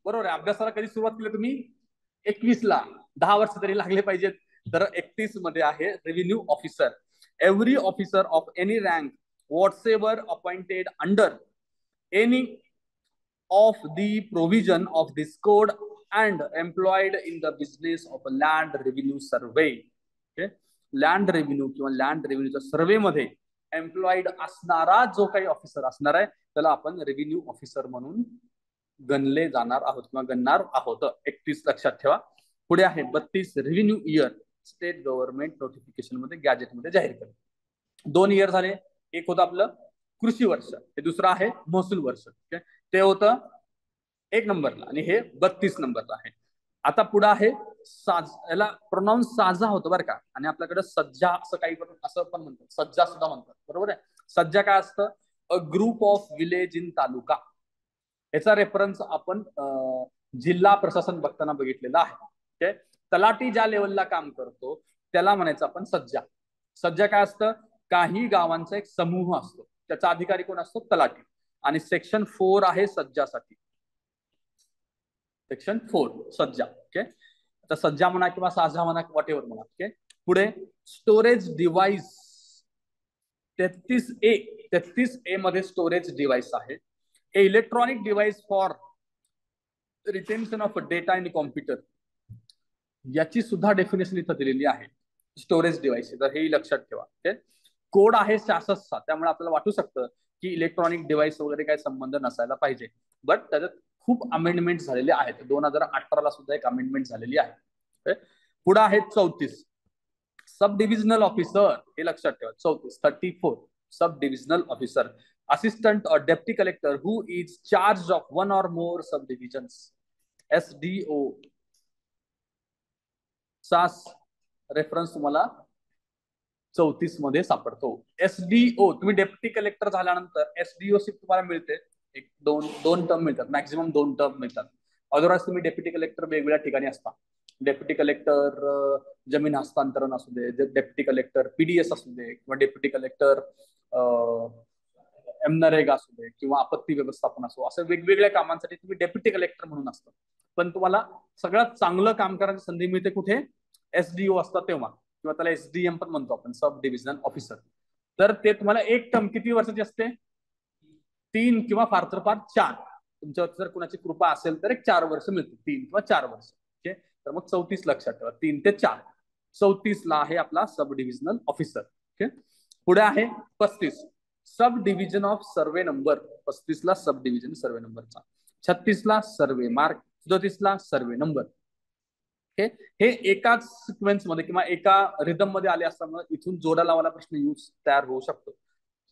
बरोबर आहे. अभ्यासाला कधी सुरुवात केली तुम्ही? 21 ला. 10 वर्ष तरी लागले पाहिजेत. तर 31 मध्ये आहे revenue officer. Every officer of any rank what's ever appointed under any of the provision of this code and employed in the business of a land revenue survey. Okay. Land revenue किंवा land रेव्हेन्यूच्या survey मध्ये employed असणारा जो काही officer असणार आहे त्याला आपण revenue officer म्हणून गणले जाणार आहोत किंवा गणणार आहोत. 31 लक्षात ठेवा. पुढे आहे 32 revenue year. State government notification मध्ये गॅजेटमध्ये जाहीर करेल. 2 इयर झाले. एक होतं आपलं कृषी वर्ष, हे दुसरं आहे महसूल वर्ष. ते होतं 1 नंबरला आणि हे 32 नंबरला आहे. आता पुढे आहे साज. याला प्रोनाऊन्स साजा होतं बरं का, आणि आपल्याकडे सज्जा असं काही असं पण म्हणतात, सज्जा सुद्धा म्हणतात. बरोबर आहे. सज्जा काय असतं? A group of village in taluka. याचा रेफरन्स आपण जिल्हा प्रशासन बघताना बघितलेला आहे. तलाठी ज्या लेवलला काम करतो त्याला म्हणायचं आपण सज्जा. सज्जा काय असतं? काही गावांचा एक समूह असतो, त्याचा अधिकारी कोण असतो? तलाठी. आणि सेक्शन 4 आहे सज्जासाठी. सेक्शन 4 सज्जा. ओके. आता सज्जा म्हणा किंवा साजा म्हणा, व्हॉट एव्हर म्हणा. ओके. पुढे स्टोरेज डिव्हाइस. 33A मध्ये स्टोरेज डिव्हाइस आहे. A electronic device for retention of data in computer. याची सुद्धा डेफिनेशन इथं दिलेली आहे. Storage device. तर हे लक्षात ठेवा. ओके. कोड आहे 66चा, त्यामुळे आपल्याला वाटू शकतं की इलेक्ट्रॉनिक डिव्हाइस वगैरे काही संबंध नसायला पाहिजे, बट त्याच्यात खूप अमेंडमेंट झालेले आहेत. 2018 सुद्धा एक अमेंडमेंट झालेली आहे. पुढे आहे 34 सब डिव्हिजनल ऑफिसर. हे लक्षात ठेवा. 34 सब डिव्हिजनल ऑफिसर. असिस्टंट और deputy collector who is charge of 1 or more sub divisions. SDO चा रेफरन्स तुम्हाला 34 मध्ये सापडतो. SDO. तुम्ही डेप्टी कलेक्टर झाल्यानंतर SDO शिप तुम्हाला मिळते. एक दोन टर्म मिळतात, मॅक्झिमम 2 टर्म मिळतात. अदरवाईज तुम्ही डेप्युटी कलेक्टर वेगवेगळ्या ठिकाणी असता. डेप्युटी कलेक्टर जमीन हस्तांतरण असू दे, डेप्युटी कलेक्टर PDS असू दे, किंवा डेप्युटी कलेक्टर एमनरेगा असू दे, किंवा आपत्ती व्यवस्थापन असो, असं वेगवेगळ्या कामांसाठी तुम्ही डेप्युटी कलेक्टर म्हणून असता. पण तुम्हाला सगळ्यात चांगलं काम करायची संधी मिळते कुठे? SDO असतात तेव्हा, किंवा त्याला SDM पण म्हणतो आपण, सब डिव्हिजनल ऑफिसर. तर ते तुम्हाला एक टर्म किती वर्षाची असते? 3 किंवा फार तर फार 4. तुमच्यावर जर कुणाची कृपा असेल तर एक 4 वर्ष मिळते. 3 किंवा 4 वर्ष. ओके. तर मग 34 लक्षात ठेवा. 3 ते 4. 34 ला आहे आपला सब डिव्हिजनल ऑफिसर. ओके. पुढे आहे 35 सब डिव्हिजन ऑफ सर्वे नंबर. 35 ला सब डिव्हिजन सर्वे नंबरचा. 36 ला सर्वे मार्क. 37 ला सर्वे नंबर. ओके. हे एकाच सिक्वेन्स मध्ये किंवा एका रिदम मध्ये आले असल्यामुळे इथून जोडा लावायला प्रश्न तयार होऊ शकतो.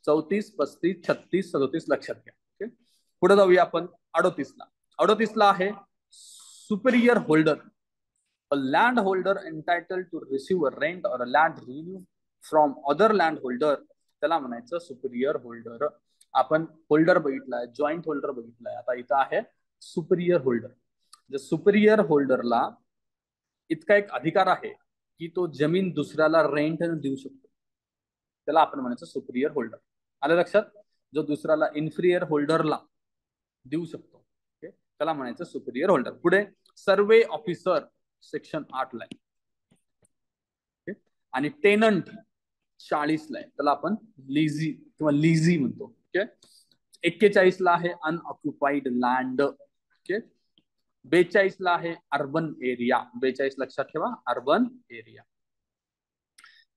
34, 35, 36, 37 लक्षात घ्या. ओके. पुढे जाऊया आपण 38 ला. 38 ला आहे superior holder. A land holder entitled to receive a rent or a land revenue from other land holder त्याला म्हणायचं सुपिरियर होल्डर. आपण होल्डर बघितलाय, जॉईंट होल्डर बघितलाय, आता इथं आहे सुपिरियर होल्डर. सुपिरियर होल्डरला इतका एक अधिकार आहे की तो जमीन दुसऱ्याला रेंट देऊ शकतो, त्याला आपण म्हणायचं सुपिरियर होल्डर. आलं लक्षात? जो दुसऱ्याला इन्फिरियर होल्डरला देऊ शकतो त्याला म्हणायचं सुपिरियर होल्डर. पुढे सर्वे ऑफिसर सेक्शन 8 ला आहे आणि टेनंट 40 ला आहे, त्याला आपण लिझी किंवा लिझी म्हणतो. ओके. 41 ला आहे अनऑक्युपाइड लँड. ओके. 42 ला आहे अर्बन एरिया. 42 लक्षात ठेवा, urban area.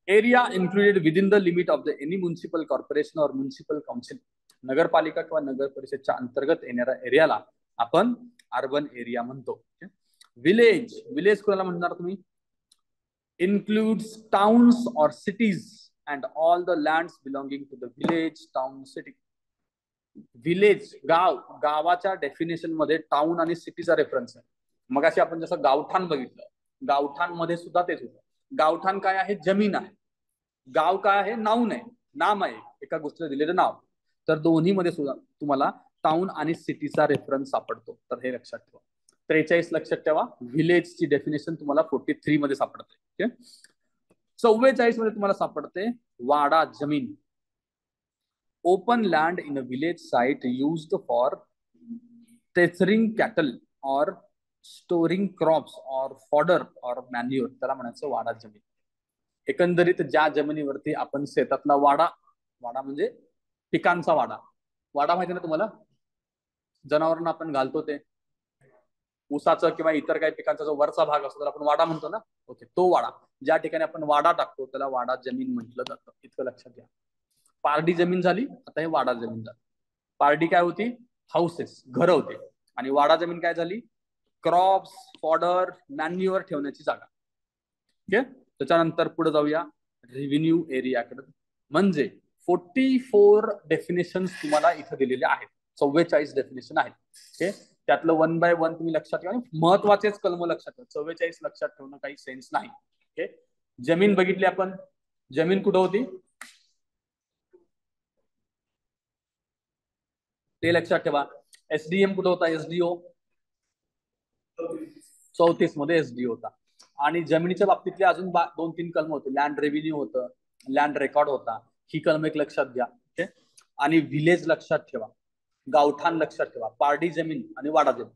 Area included within the limit of the any municipal corporation और म्युनिसिपल काउन्सिल. नगरपालिका किंवा नगर परिषदेच्या अंतर्गत येणाऱ्या एरियाला आपण अर्बन एरिया म्हणतो. विलेज, विलेज कोणाला म्हणणार तुम्ही? includes towns or cities and all the lands belonging to the village, town, city. Village गाव, गावाच्या डेफिनेशन मध्ये टाउन आणि सिटीचा रेफरन्स आहे. मग अशी आपण जसं गावठाण बघितलं, गावठाण मध्ये सुद्धा तेच होतं. गावठाण काय आहे? जमीन आहे. गाव काय आहे? नाऊन आहे, नाम आहे, एका गोष्टीला दिलेलं नाव. तर दोन्ही मध्ये सुद्धा तुम्हाला टाउन आणि सिटीचा रेफरन्स सापडतो, तर हे लक्षात ठेवा. 43 लक्षात ठेवा, विलेजची डेफिनेशन तुम्हाला 43 मध्ये सापडते. ओके. 44 मध्ये तुम्हाला सापडते वाडा जमीन. Open land in a village site used for tethering cattle or storing crops or fodder or manure, त्याला म्हणायचं वाडा जमीन. एकंदरीत ज्या जमिनीवरती आपण शेतातला वाडा, वाडा म्हणजे पिकांचा वाडा, वाडा माहिती ना तुम्हाला, जनावरांना आपण घालतो ते ऊसाचं किंवा इतर काही पिकांचा जो वरचा भाग असतो त्याला आपण वाडा म्हणतो ना. ओके. तो वाडा, ज्या ठिकाणी आपण वाडा टाकतो त्याला वाडा जमीन म्हटलं जातं, इतकं लक्षात घ्या. पारडी जमीन झाली, आता हे वाडा जमीन झाली. पारडी काय होती? हाऊसेस, घर होते. आणि वाडा जमीन काय झाली? क्रॉप्स, फॉडर, मॅन्युअर ठेवण्याची जागा. ओके. त्याच्यानंतर पुढे जाऊया रेव्हेन्यू एरियाकडे. म्हणजे 44 डेफिनेशन तुम्हाला इथे दिलेले आहेत, 44 डेफिनेशन आहेत. ओके. त्यातलं 1 बाय 1 तुम्ही लक्षात ठेवा, महत्वाचेच कलम लक्षात ठेवा. 44 लक्षात ठेवणं काही सेन्स नाही. ओके. जमीन बघितली आपण, जमीन कुठं होती ते लक्षात ठेवा. एसडीएम कुठं होता? एसडीओ 34 मध्ये एसडीओ होता. आणि जमिनीच्या बाबतीतले अजून 2-3 कलम होते. लँड रेव्हेन्यू होतं, लँड रेकॉर्ड होता, ही कलम एक लक्षात घ्या. ओके. आणि विलेज लक्षात ठेवा, गावठाण लक्षात ठेवा, पारडी जमीन आणि वाडा जमीन,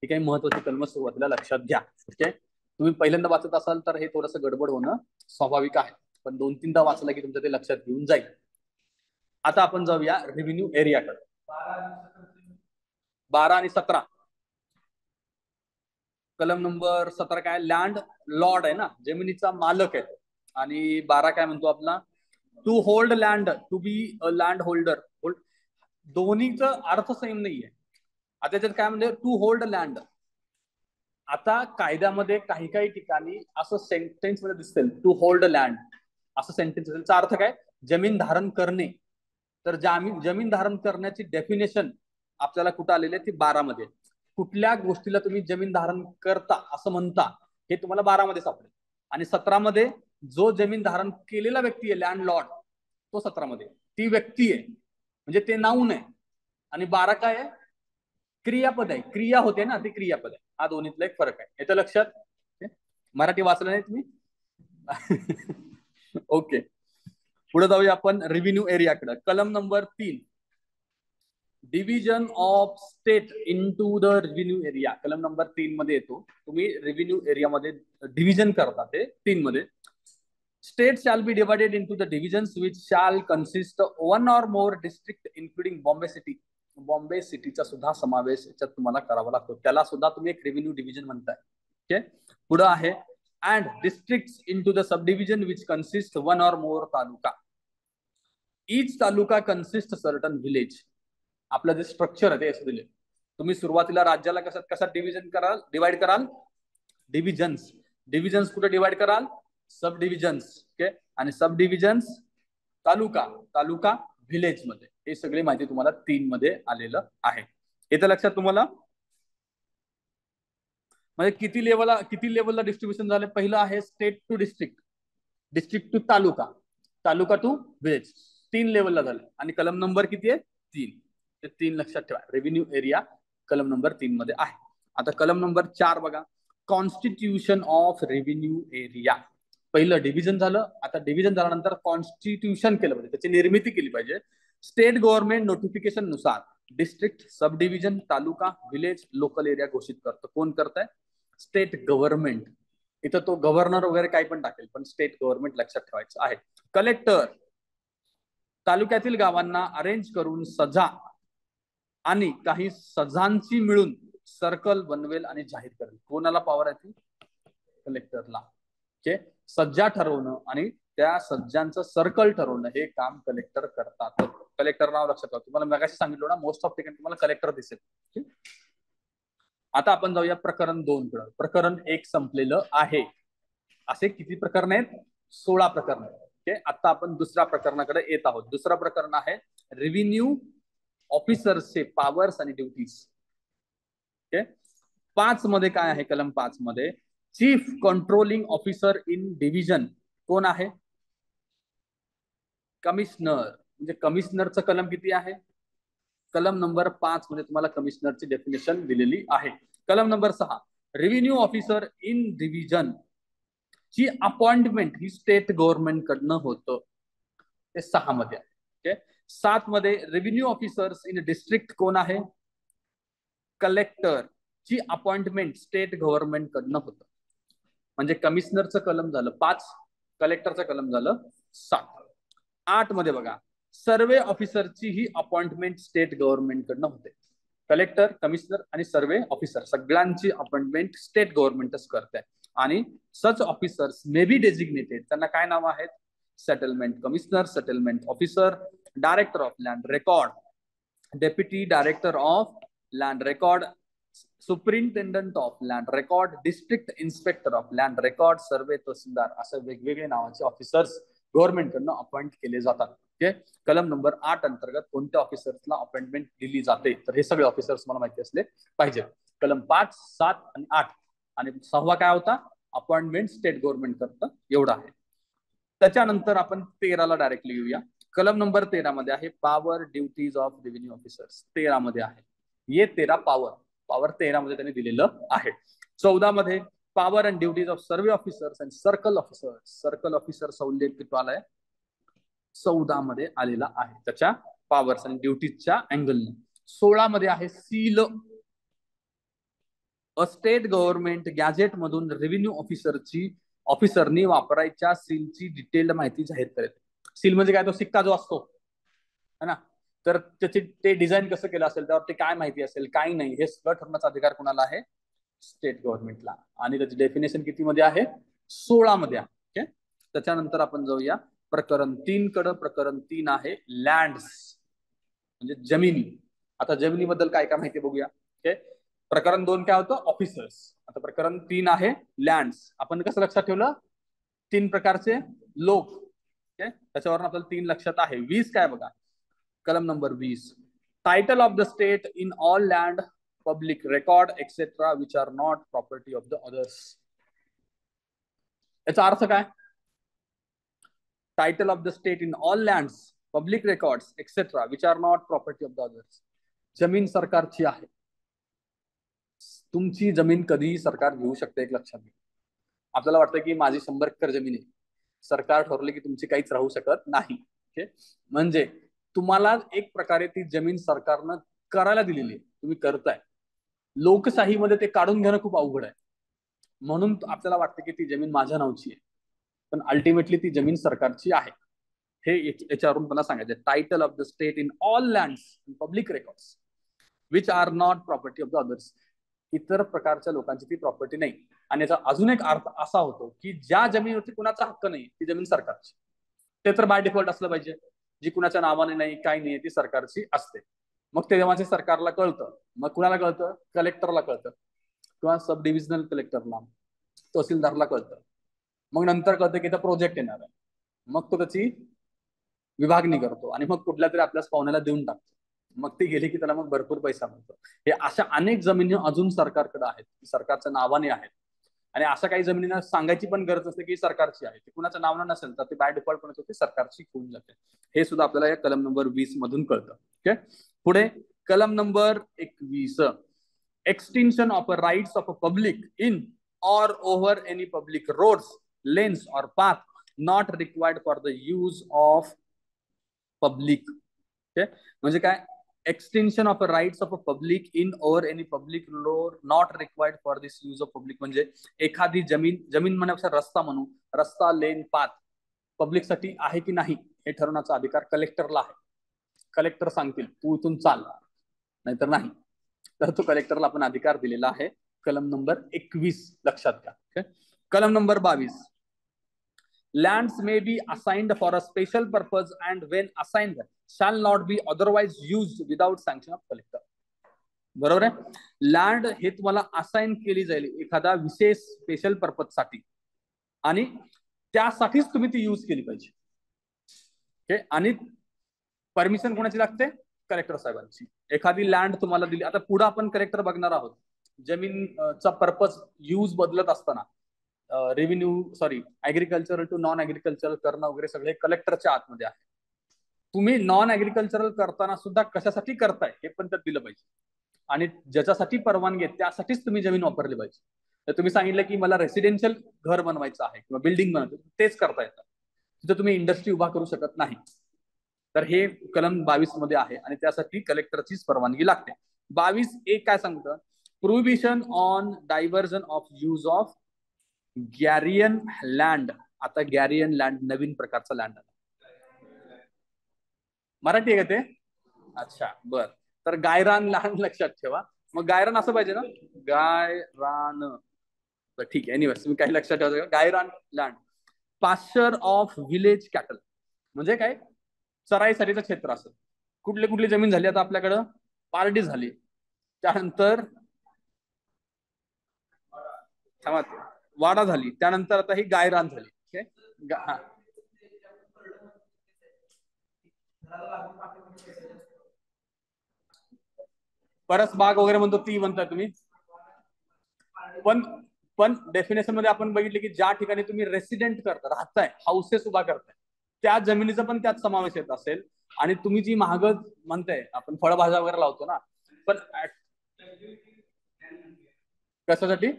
ही काही महत्वाची कलम सुरुवातीला लक्षात घ्या. ओके. तुम्ही पहिल्यांदा वाचत असाल तर हे थोडंसं गडबड होणं स्वाभाविक आहे, पण 2-3दा वाचलं की तुमच्या ते लक्षात घेऊन जाईल. आता आपण जाऊया रेव्हेन्यू एरियाकडे. 12 आणि 17. कलम नंबर 17 काय? लँड लॉर्ड आहे ना, जमिनीचा मालक आहे. आणि 12 काय म्हणतो आपला? To hold land, to be a land holder. दोन्हीचा अर्थ सेम नाहीये. आता त्याच्यात काय म्हणजे टू होल्ड लँड. आता कायद्यामध्ये काही काही ठिकाणी असं सेंटेन्स मध्ये दिसतील टू होल्ड लँड असं सेंटेन्स. त्याचा अर्थ काय? जमीन धारण करणे. तर जमीन धारण करण्याची डेफिनेशन आपल्याला कुठं आलेली आहे? ती 12 मध्ये. कुठल्या गोष्टीला तुम्ही जमीन धारण करता असं म्हणता हे तुम्हाला 12 मध्ये सापडेल. आणि 17 मध्ये जो जमीन धारण केलेला व्यक्ती आहे, लँड लॉर्ड, तो 17 मध्ये ती व्यक्ती आहे, म्हणजे ते नाऊन आहे. आणि 12 काय आहे? क्रियापद आहे, क्रिया होते ना, ती क्रियापद आहे. हा दोन्हीतला एक फरक आहे, येतं लक्षात? मराठी वाचलं नाही तुम्ही? ओके. पुढे जाऊया आपण रेव्हेन्यू एरियाकडे. कलम number 3, division of state into the revenue area. कलम नंबर 3 मध्ये येतो. तुम्ही रेव्हेन्यू एरियामध्ये डिव्हिजन करता ते 3 मध्ये. State shall be divided into the divisions which shall consist one or more district including Bombay City. Bombay सिटीचा सुद्धा समावेश याच्यात तुम्हाला करावा लागतो, त्याला सुद्धा तुम्ही एक रेव्हेन्यू डिव्हिजन म्हणताय. ओके. पुढे आहे and districts into the subdivision which consist one or more taluka. Each taluka consists certain village. आपलं जे स्ट्रक्चर आहे ते असं दिले. तुम्ही सुरुवातीला राज्याला कसा डिव्हिजन कराल, डिवाइड कराल? डिव्हिजन्स. डिव्हिजन्स कुठे डिवाइड कराल? सब डिव्हिजन्स. ओके. आणि सब डिव्हिजन्स तालुका, तालुका व्हिलेज मध्ये. हे सगळी माहिती तुम्हाला 3 मध्ये आलेलं आहे. येतं लक्षात तुम्हाला? म्हणजे किती लेवलला डिस्ट्रीब्युशन झाले? पहिलं आहे state to district, district to taluka, taluka to village. 3 लेवलला झालं आणि कलम नंबर किती आहे 3. ते 3 लक्षात ठेवा. रेव्हेन्यू एरिया कलम नंबर 3 मध्ये आहे. आता कलम नंबर 4 बघा, कॉन्स्टिट्यूशन ऑफ रेव्हेन्यू एरिया. पहिलं डिव्हिजन झालं, आता डिव्हिजन झाल्यानंतर कॉन्स्टिट्यूशन केलं पाहिजे, त्याची निर्मिती केली पाहिजे. स्टेट गव्हर्नमेंट नोटिफिकेशन नुसार डिस्ट्रिक्ट, सब डिव्हिजन, तालुका, विलेज, लोकल एरिया घोषित करतं. कोण करताय? State government. इथं तो गव्हर्नर वगैरे काही पण टाकेल, पण स्टेट गव्हर्नमेंट लक्षात ठेवायचं आहे. कलेक्टर तालुक्यातील गावांना अरेंज करून सजा आणि काही सजांची मिळून सर्कल बनवेल आणि जाहीर करेल. कोणाला पॉवर आहे ती? कलेक्टरला. ओके, सज्जा ठरवणं आणि त्या सज्जांचं सर्कल ठरवणं हे काम कलेक्टर करतात. कलेक्टर नाव लक्षात ठेवा. तुम्हाला मगाशी सांगितलं ना, मोस्ट ऑफ ठिकाणी तुम्हाला कलेक्टर दिसेल. आता आपण जाऊया प्रकरण 2 कडे. प्रकरण 1 संपलेलं आहे. असे किती प्रकरण आहेत? 16 प्रकरण. ओके, आता आपण दुसऱ्या प्रकरणाकडे येत आहोत. दुसरं प्रकरण आहे रेव्हेन्यू ऑफिसर्सचे पॉवर्स आणि ड्युटीज. ओके, 5 मध्ये काय आहे? कलम 5 मध्ये chief controlling officer in division कोण आहे? कमिशनर. म्हणजे कमिशनरचं कलम किती आहे? कलम नंबर 5 मध्ये तुम्हाला कमिशनरची डेफिनेशन दिलेली आहे. कलम number 6, revenue officer in division ची अपॉइंटमेंट ही स्टेट गव्हर्नमेंट कडनं होतं. ते 6 मध्ये आहे. ओके, 7 मध्ये रेव्हेन्यू ऑफिसर्स इन डिस्ट्रिक्ट कोण आहे? कलेक्टर ची अपॉइंटमेंट स्टेट गव्हर्नमेंट कडनं होतं. म्हणजे कमिशनरचं कलम झालं 5, कलेक्टरचं कलम झालं 7. 8 मध्ये बघा, सर्वे ऑफिसरची ही अपॉइंटमेंट स्टेट गव्हर्नमेंट कडनं होते. कलेक्टर, कमिशनर आणि सर्वे ऑफिसर सगळ्यांची अपॉइंटमेंट स्टेट गव्हर्नमेंटच करते. आणि सच ऑफिसर्स मे बी डेझिग्नेटेड, त्यांना काय नाव आहेत? Settlement commissioner, settlement officer, director of land record, deputy director of land record, superintendent of land record, district inspector of land record, survey tahsildar, असं वेगवेगळे नावाचे ऑफिसर्स गव्हर्नमेंट कडनं अपॉइंट केले जातात. ओके, कलम नंबर 8 अंतर्गत कोणत्या ऑफिसर्सला अपॉइंटमेंट दिली जाते? तर हे सगळे ऑफिसर्स मला माहिती असले पाहिजे. कलम 5, 7 आणि 8. आणि 6वा काय होता? अपॉइंटमेंट स्टेट गव्हर्नमेंट करतं, एवढं आहे. त्याच्यानंतर आपण 13ला डायरेक्टली येऊया. कलम नंबर 13 मध्ये आहे power duties of revenue officers. 13 मध्ये आहे ये 13 पॉवर 13 मध्ये त्यांनी दिलेलं आहे. 14 मध्ये power and duties of survey officers and circle officers. Circle ऑफिसरचा उल्लेख किती आलाय? 14 मध्ये आलेला आहे, त्याच्या पॉवर्स आणि ड्युटीजच्या अँगलने. 16 मध्ये आहे सील. स्टेट गव्हर्नमेंट गॅझेट मधून रेव्हेन्यू ऑफिसरनी वापरायच्या सीलची डिटेल्ड माहिती जाहीर करेल. सील म्हणजे काय? तो सिक्का जो असतो है ना, तर त्याची ते डिझाईन कसं केलं असेल, त्यावरती काय माहिती असेल, काय नाही, हे सगळं ठरवण्याचा अधिकार कोणाला आहे? स्टेट गव्हर्नमेंटला. आणि त्याची डेफिनेशन किती मध्ये आहे? 16 मध्ये आहे. ओके, त्याच्यानंतर आपण जाऊया प्रकरण 3 कडे. प्रकरण 3 आहे लँड्स, म्हणजे जमिनी. आता जमिनीबद्दल काय काय माहिती बघूया. ओके, प्रकरण 2 काय होतं? ऑफिसर्स. आता प्रकरण 3 आहे लँड्स. आपण कसं लक्षात ठेवलं? 3 प्रकारचे लोक. ओके, त्याच्यावर आपल्याला 3 लक्षात आहे. 20 काय बघा, कलम number 20, title of the state in all land, public record etcetera which are not property of the others. याचा अर्थ काय? Title of the state in all lands, public records etcetera which are not property of the others. जमीन सरकारची आहे. तुमची जमीन कधीही सरकार घेऊ शकते, एक लक्षात घ्या. आपल्याला वाटतं की माझी 100 एकर जमीन आहे, सरकार ठरवले की तुमची काहीच राहू शकत नाही. ओके, म्हणजे तुम्हाला एक प्रकारे ती जमीन सरकारनं करायला दिलेली आहे, तुम्ही करताय. लोकशाहीमध्ये ते काढून घेणं खूप अवघड आहे. म्हणून आपल्याला वाटतं की ती जमीन माझ्या नावची आहे, पण अल्टिमेटली ती जमीन सरकारची आहे. हे याच्यावरून मला सांगायचं. Title of the state in all lands public records which are not property of the others. इतर प्रकारच्या लोकांची ती प्रॉपर्टी नाही. आणि याचा अजून एक अर्थ असा होतो की ज्या जमिनीवरती कुणाचा हक्क नाही ती जमीन सरकारची. ते तर बाय डिफॉल्ट असलं पाहिजे. जी कुणाच्या नावाने नाही, काही नाही, ती सरकारची असते. मग ते जेव्हा सरकारला कळतं, मग कुणाला कळतं? कलेक्टरला कळतं, किंवा सब डिव्हिजनल कलेक्टरला, तहसीलदारला कळतं. मग नंतर कळतं की इथं प्रोजेक्ट येणार आहे. मग तो त्याची विभागणी करतो आणि मग कुठल्या तरी आपल्याच पाहुण्याला देऊन टाकतो. मग ते गेले की त्याला मग भरपूर पैसा मिळतो. हे अशा अनेक जमिनी अजून सरकारकडे आहेत, सरकारच्या नावाने आहेत. आणि अशा काही जमिनींना सांगायची पण गरज असते की सरकारची आहे, ती कुणाचं नाव नसेल तर ते बाय डिफॉल्ट पण ते सरकारची होऊन जाते. हे सुद्धा आपल्याला या कलम नंबर 20 मधून कळतं. ओके, पुढे कलम number 21, extension of rights of a public in or over any public roads, lanes or path not required for the use of public. Okay, म्हणजे काय, extension of rights of a public in over any public road not required for this use of public. म्हणजे एखादी जमीन म्हणण्यापेक्षा रस्ता म्हणू, रस्ता, लेन, path public साठी आहे की नाही हे ठरवण्याचा अधिकार कलेक्टरला आहे. कलेक्टर सांगतील तू इथून चाल, नाहीतर नाही. तर तो कलेक्टरला आपण अधिकार दिलेला आहे. कलम नंबर 21 लक्षात घ्या. okay? कलम number 22, lands may be assigned for a special purpose and when assigned shall not be otherwise used without sanction of collector. बरोबर आहे. लँड हे तुम्हाला असाइन केली जाईल एखादा विशेष स्पेशल पर्पज साठी आणि त्यासाठीच तुम्ही ती यूज केली पाहिजे. ओके, आणि परमिशन कोणाची लागते, कलेक्टर साहेबांची. एखादी लँड तुम्हाला दिली, आता पुढे आपण कलेक्टर बघणार आहोत. जमीनचा पर्पज यूज बदलत असताना ऍग्रिकल्चरल टू नॉन ऍग्रिकल्चरल करणं वगैरे सगळे कलेक्टरच्या आतमध्ये आहे. तुम्ही नॉन ऍग्रिकल्चरल करताना सुद्धा कशासाठी करताय हे पण त्यात दिलं पाहिजे, आणि ज्याच्यासाठी परवानगी आहे त्यासाठीच तुम्ही जमीन वापरली पाहिजे. तर तुम्ही सांगितलं की मला रेसिडेन्शियल घर बनवायचं आहे किंवा बिल्डिंग बनवायचं, तेच करता येतं. तिथं तुम्ही इंडस्ट्री उभा करू शकत नाही. तर हे कलम 22 मध्ये आहे आणि त्यासाठी कलेक्टरचीच परवानगी लागते. 22A काय सांगतं, prohibition on diversion of use of gairan land. आता गॅरियन लँड नवीन प्रकारचा लँड आहे. मराठी आहे का ते? अच्छा, बर. तर गायरान लँड लक्षात ठेवा. मग गायरान असं पाहिजे ना, गायरान. ठीक आहे, एनिवेज तुम्ही काही लक्षात ठेवा. Gairan land, pasture of village cattle म्हणजे काय, चराईसाठीचं क्षेत्र असं. कुठली कुठली जमीन झाली आता आपल्याकडं, पारडी झाली, त्यानंतर वाडा झाली, त्यानंतर आता ही गायरान झाली. परस बाग वगैरे म्हणतो ती म्हणताय तुम्ही. पण डेफिनेशन मध्ये आपण बघितले की ज्या ठिकाणी तुम्ही रेसिडेंट करता, राहताय, हाऊसेस उभा करताय, त्या जमिनीचा पण त्यात समावेश येत असेल. आणि तुम्ही जी महाग म्हणताय, आपण फळभाज्या वगैरे लावतो ना, पण कशासाठी,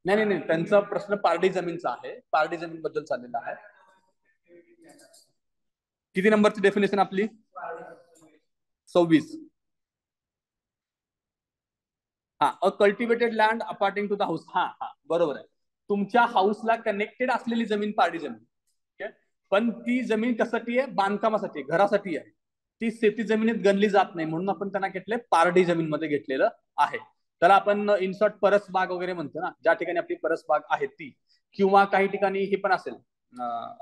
नाही नाही नाही, त्यांचा प्रश्न पारडी जमीनचा आहे, पारडी जमीन बद्दल चाललेला आहे. किती नंबरची डेफिनेशन आपली, 26. हा, a cultivated land appertaining to the house. हा हा, बरोबर आहे. तुमच्या हाऊसला कनेक्टेड असलेली जमीन पारडी जमीन. ओके, पण ती जमीन कशासाठी आहे, बांधकामासाठी, घरासाठी आहे. ती शेती जमिनीत गणली जात नाही, म्हणून आपण त्यांना घेतले पारडी जमीन मध्ये घेतलेलं आहे. त्याला आपण इन शॉर्ट परस बाग वगैरे म्हणतो ना, ज्या ठिकाणी आपली परस बाग आहे ती. किंवा काही ठिकाणी हे पण असेल,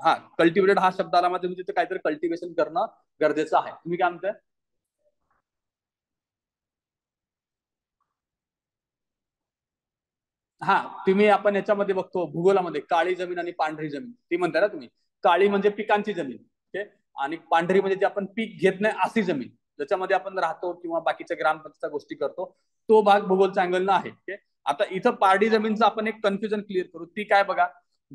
हा कल्टिवेटेड हा शब्द आला मध्ये तिथे काहीतरी कल्टिवेशन करणं गरजेचं आहे. तुम्ही काय म्हणताय? हा, तुम्ही आपण याच्यामध्ये बघतो भूगोलामध्ये काळी जमीन आणि पांढरी जमीन, ती म्हणताय ना तुम्ही. काळी म्हणजे पिकांची जमीन, ओके, आणि पांढरी म्हणजे जे आपण पीक घेत नाही अशी जमीन, ज्याच्यामध्ये आपण राहतो किंवा बाकीच्या ग्रामपंचायत गोष्टी करतो, तो भाग भूगोलच्या अँगलनं आहे. ओके, आता इथं पारडी जमीनचं आपण एक कन्फ्युजन क्लिअर करू. ती काय बघा,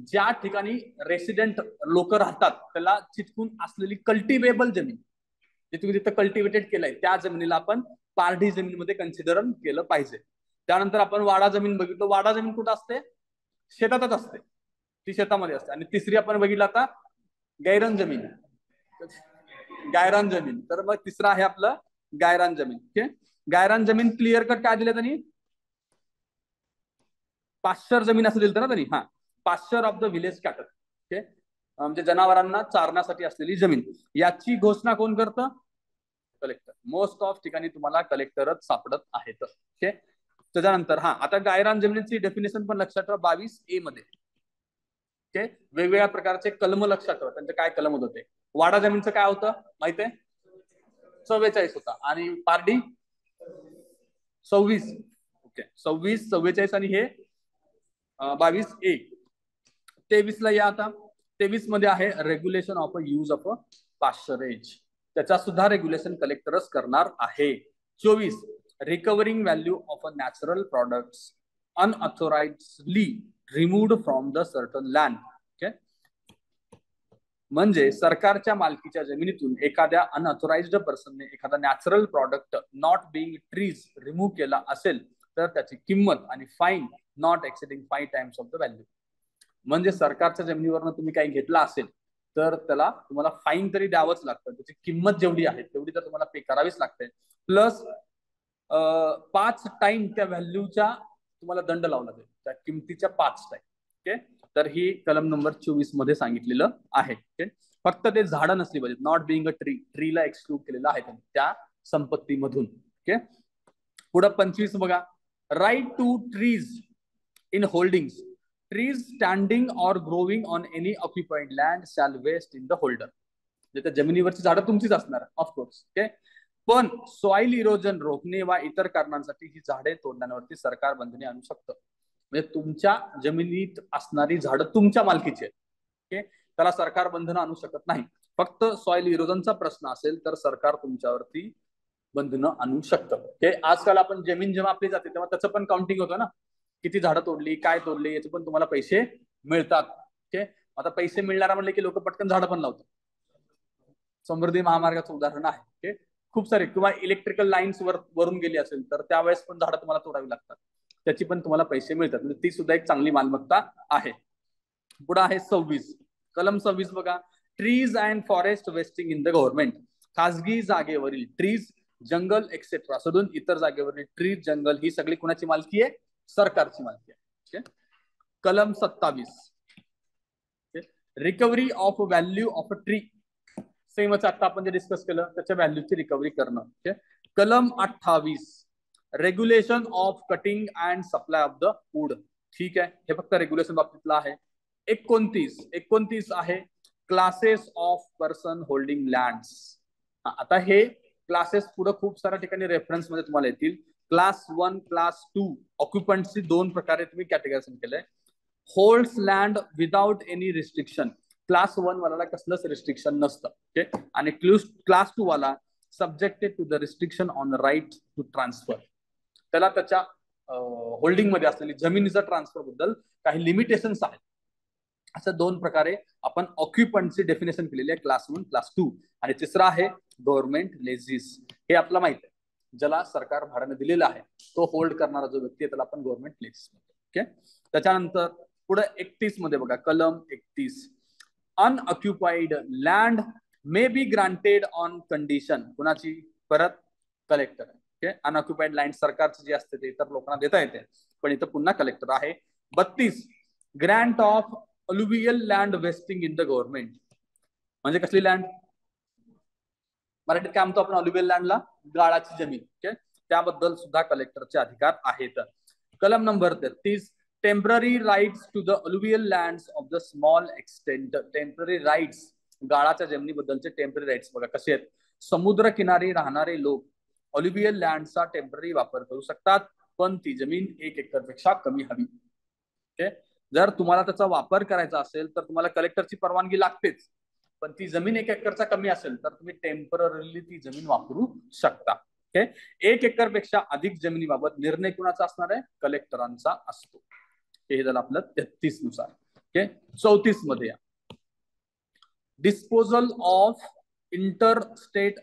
ज्या ठिकाणी रेसिडेंट लोक राहतात त्याला चिटकून असलेली कल्टिवेबल जमीन, जे तुम्ही तिथं कल्टिवेटेड केलंय त्या जमिनीला आपण पारडी जमीनमध्ये कन्सिडर केलं पाहिजे. त्यानंतर आपण वाडा जमीन बघितलं. वाडा जमीन कुठं असते, शेतातच असते, ती शेतामध्ये असते. आणि तिसरी आपण बघितलं आता गैरन जमीन, गायरान जमीन. तर मग तिसरं आहे आपलं गायरान जमीन. ओके, गायरान जमीन क्लिअर कट काय दिलं त्यांनी, पाश्चर जमीन असं दिलं ना त्यांनी. हा, Pasteur of the village cattle. Okay, म्हणजे जनावरांना चारण्यासाठी असलेली जमीन. याची घोषणा कोण करतं, कलेक्टर. मोस्ट ऑफ ठिकाणी तुम्हाला कलेक्टरच सापडत आहेत. ओके, त्याच्यानंतर हा, आता गायरान जमिनीची डेफिनेशन पण लक्षात ठेवा 22A मध्ये. ओके, वेगवेगळ्या प्रकारचे कलम लक्षात ठेवा, त्यांचे काय कलम होत होते. वाडा जमीनचं काय होतं माहितीये, 44 होता, आणि पारडी 26. ओके, 26, 44 आणि हे 22A. 23 ला या आता. 23 मध्ये आहे regulation of a use of a pasturage. त्याचा सुद्धा रेग्युलेशन कलेक्टरच करणार आहे. 24, recovering value of a natural products unauthorisedly removed from the certain land. Okay, म्हणजे सरकारच्या मालकीच्या जमिनीतून एखाद्या अनऑथोराइज्ड पर्सनने एखादा natural product not being trees remove केला असेल तर त्याची किंमत आणि fine not exceeding 5 times of the value. म्हणजे सरकारच्या जमिनीवरनं तुम्ही काही घेतला असेल तर त्याला तुम्हाला फाईन तरी द्यावंच लागतं. त्याची किंमत जेवढी आहे तेवढी तर तुम्हाला पे करावीच लागते. प्लस 5 टाइम त्या व्हॅल्यूच्या तुम्हाला दंड लावला जाईल, त्या किमतीच्या 5 टाइम. ओके, तर ही कलम नंबर 24 मध्ये सांगितलेलं आहे. ओके, फक्त ते झाडं नसली पाहिजेत. नॉट बिंग अ ट्री, ट्रीला एक्सक्लूड केलेलं आहे त्यांनी त्या संपत्तीमधून. ओके, पुढे 25 बघा. Right to trees in holdings, trees standing or growing on any occupied land shall vest in the holder. त्या जमिनीवरची झाडं तुमचीच असणार ऑफकोर्स. ओके, पण सॉइल इरोजन रोखणे वा इतर कारणांसाठी ही झाडे तोडण्यावरती सरकार बंधने आणू शकतं. म्हणजे तुमच्या जमिनीत असणारी झाडं तुमच्या मालकीची आहेत. ओके, त्याला सरकार बंधनं आणू शकत नाही. फक्त सॉइल इरोजनचा प्रश्न असेल तर सरकार तुमच्यावरती बंधनं आणू शकतं. ओके, आजकाल आपण जमीन जेव्हा आपली जाते तेव्हा त्याचं पण काउंटिंग होतं ना, किती झाडं तोडली, काय तोडली, याचे पण तुम्हाला पैसे मिळतात. ओके, आता पैसे मिळणार म्हणले की लोक पटकन झाडं पण लावतात. समृद्धी महामार्गाचं उदाहरण आहे. ओके, खूप सारे, किंवा इलेक्ट्रिकल लाईन्स वरून गेली असेल तर त्यावेळेस पण झाडं तुम्हाला तोडावी लागतात, त्याची पण तुम्हाला पैसे मिळतात. म्हणजे ती सुद्धा एक चांगली मालमत्ता आहे. पुढे आहे 26, कलम 26 बघा. Trees and forest wasting in the government. खासगी जागेवरील ट्रीज, जंगल एक्सेट्रा सोडून इतर जागेवरील ट्रीज, जंगल ही सगळी कुणाची मालकी आहे? सरकारची मालकी आहे. कलम 27, recovery of value of a tree. सेमच आता आपण जे डिस्कस केलं त्याच्या व्हॅल्यूची रिकव्हरी करणं. कलम 28, regulation of cutting and supply of the wood. ठीक आहे, हे फक्त रेग्युलेशन बाबतीतलं आहे. 29 आहे classes of person holding lands. आता हे क्लासेस पुढे खूप साऱ्या ठिकाणी रेफरन्स मध्ये तुम्हाला येतील. क्लास 1, क्लास 2 ऑक्युपंटची 2 प्रकारे तुम्ही कॅटेगरायझेशन केलंय. Holds land without any restriction. Class 1 वाला कसलंच रिस्ट्रिक्शन नसतं. ओके, आणि क्लास 2 वाला subjected to the restriction on right to transfer. त्याला त्याच्या होल्डिंग मध्ये असलेली जमिनीचा ट्रान्सफर बद्दल काही लिमिटेशन्स आहेत. असं 2 प्रकारे आपण ऑक्युपंटची डेफिनेशन केलेली आहे, क्लास 1, क्लास 2. आणि तिसरा आहे गव्हर्नमेंट लेझीस. हे आपलं माहित आहे, ज्याला सरकार भाड्याने दिलेला आहे तो होल्ड करणारा जो व्यक्ती आहे त्याला आपण गव्हर्नमेंट लेझीस म्हणतो. ओके, त्याच्यानंतर पुढे 31 मध्ये बघा, कलम 31, unoccupied land may be granted on condition. कुणाची? परत कलेक्टर. ओके, अनऑक्युपाइड लँड सरकारची जी असते ते इतर लोकांना देता येते, पण इथं पुन्हा कलेक्टर आहे. 32, Grant of alluvial land wasting in the government. म्हणजे कसली लँड? मराठीत काय म्हणतो आपण अलुवियल लँडला? गाळाची जमीन. ओके, त्याबद्दल सुद्धा कलेक्टरचे अधिकार आहेत. कलम number 33, temporary rights to the alluvial lands of the small extent. Temporary rights, गाळाच्या जमिनीबद्दलचे टेम्पररी राईट्स बघा कसे आहेत. समुद्र किनारी राहणारे लोक अलुवियल लँडचा टेम्पररी वापर करू शकतात, पण ती जमीन 1 एकर पेक्षा कमी हवी. ओके, जर तुम्हाला त्याचा वापर करायचा असेल तर तुम्हाला कलेक्टरची परवानगी लागतेच, पण ती जमीन 1 एकरचा कमी असेल तर तुम्ही टेम्पररीली ती जमीन वापरू शकता. ओके, 1 एकर पेक्षा अधिक जमिनीबाबत निर्णय कुणाचा असणार आहे? कलेक्टरांचा असतो. हे झालं आपलं 33 नुसार. ओके, 34 मध्ये या, disposal of intestate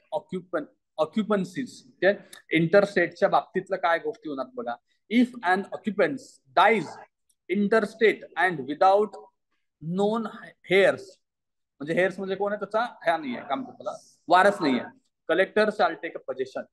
occupancies. Okay, इंटरस्टेटच्या बाबतीतलं काय गोष्टी होणार बघा. If an occupant dies intestate and without known heirs. म्हणजे हेअर्स म्हणजे कोण आहे? त्याचा ह्या नाहीये, काम त्याला वारस नाहीये. Collector shall take a possession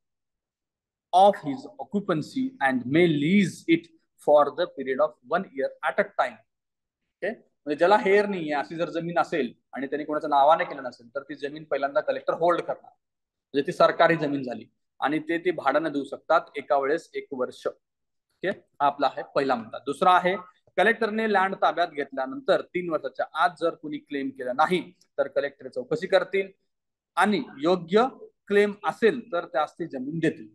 of his occupancy and may lease it for the period of 1 year at a time. Okay, म्हणजे ज्याला हेअर नाहीये अशी जर जमीन असेल आणि त्यांनी कोणाच्या नावाने केलं नसेल तर ती जमीन पहिल्यांदा कलेक्टर होल्ड करणार. म्हणजे ती सरकारी जमीन झाली आणि ते भाड्याने देऊ शकतात एका वेळेस 1 वर्ष. ओके, हा आपला आहे पहिला मुद्दा. दुसरा आहे, कलेक्टरने लँड ताब्यात घेतल्यानंतर 3 वर्षाच्या आत जर कुणी क्लेम केलं नाही तर कलेक्टर चौकशी करतील आणि योग्य क्लेम असेल तर त्यास ती जमीन देतील,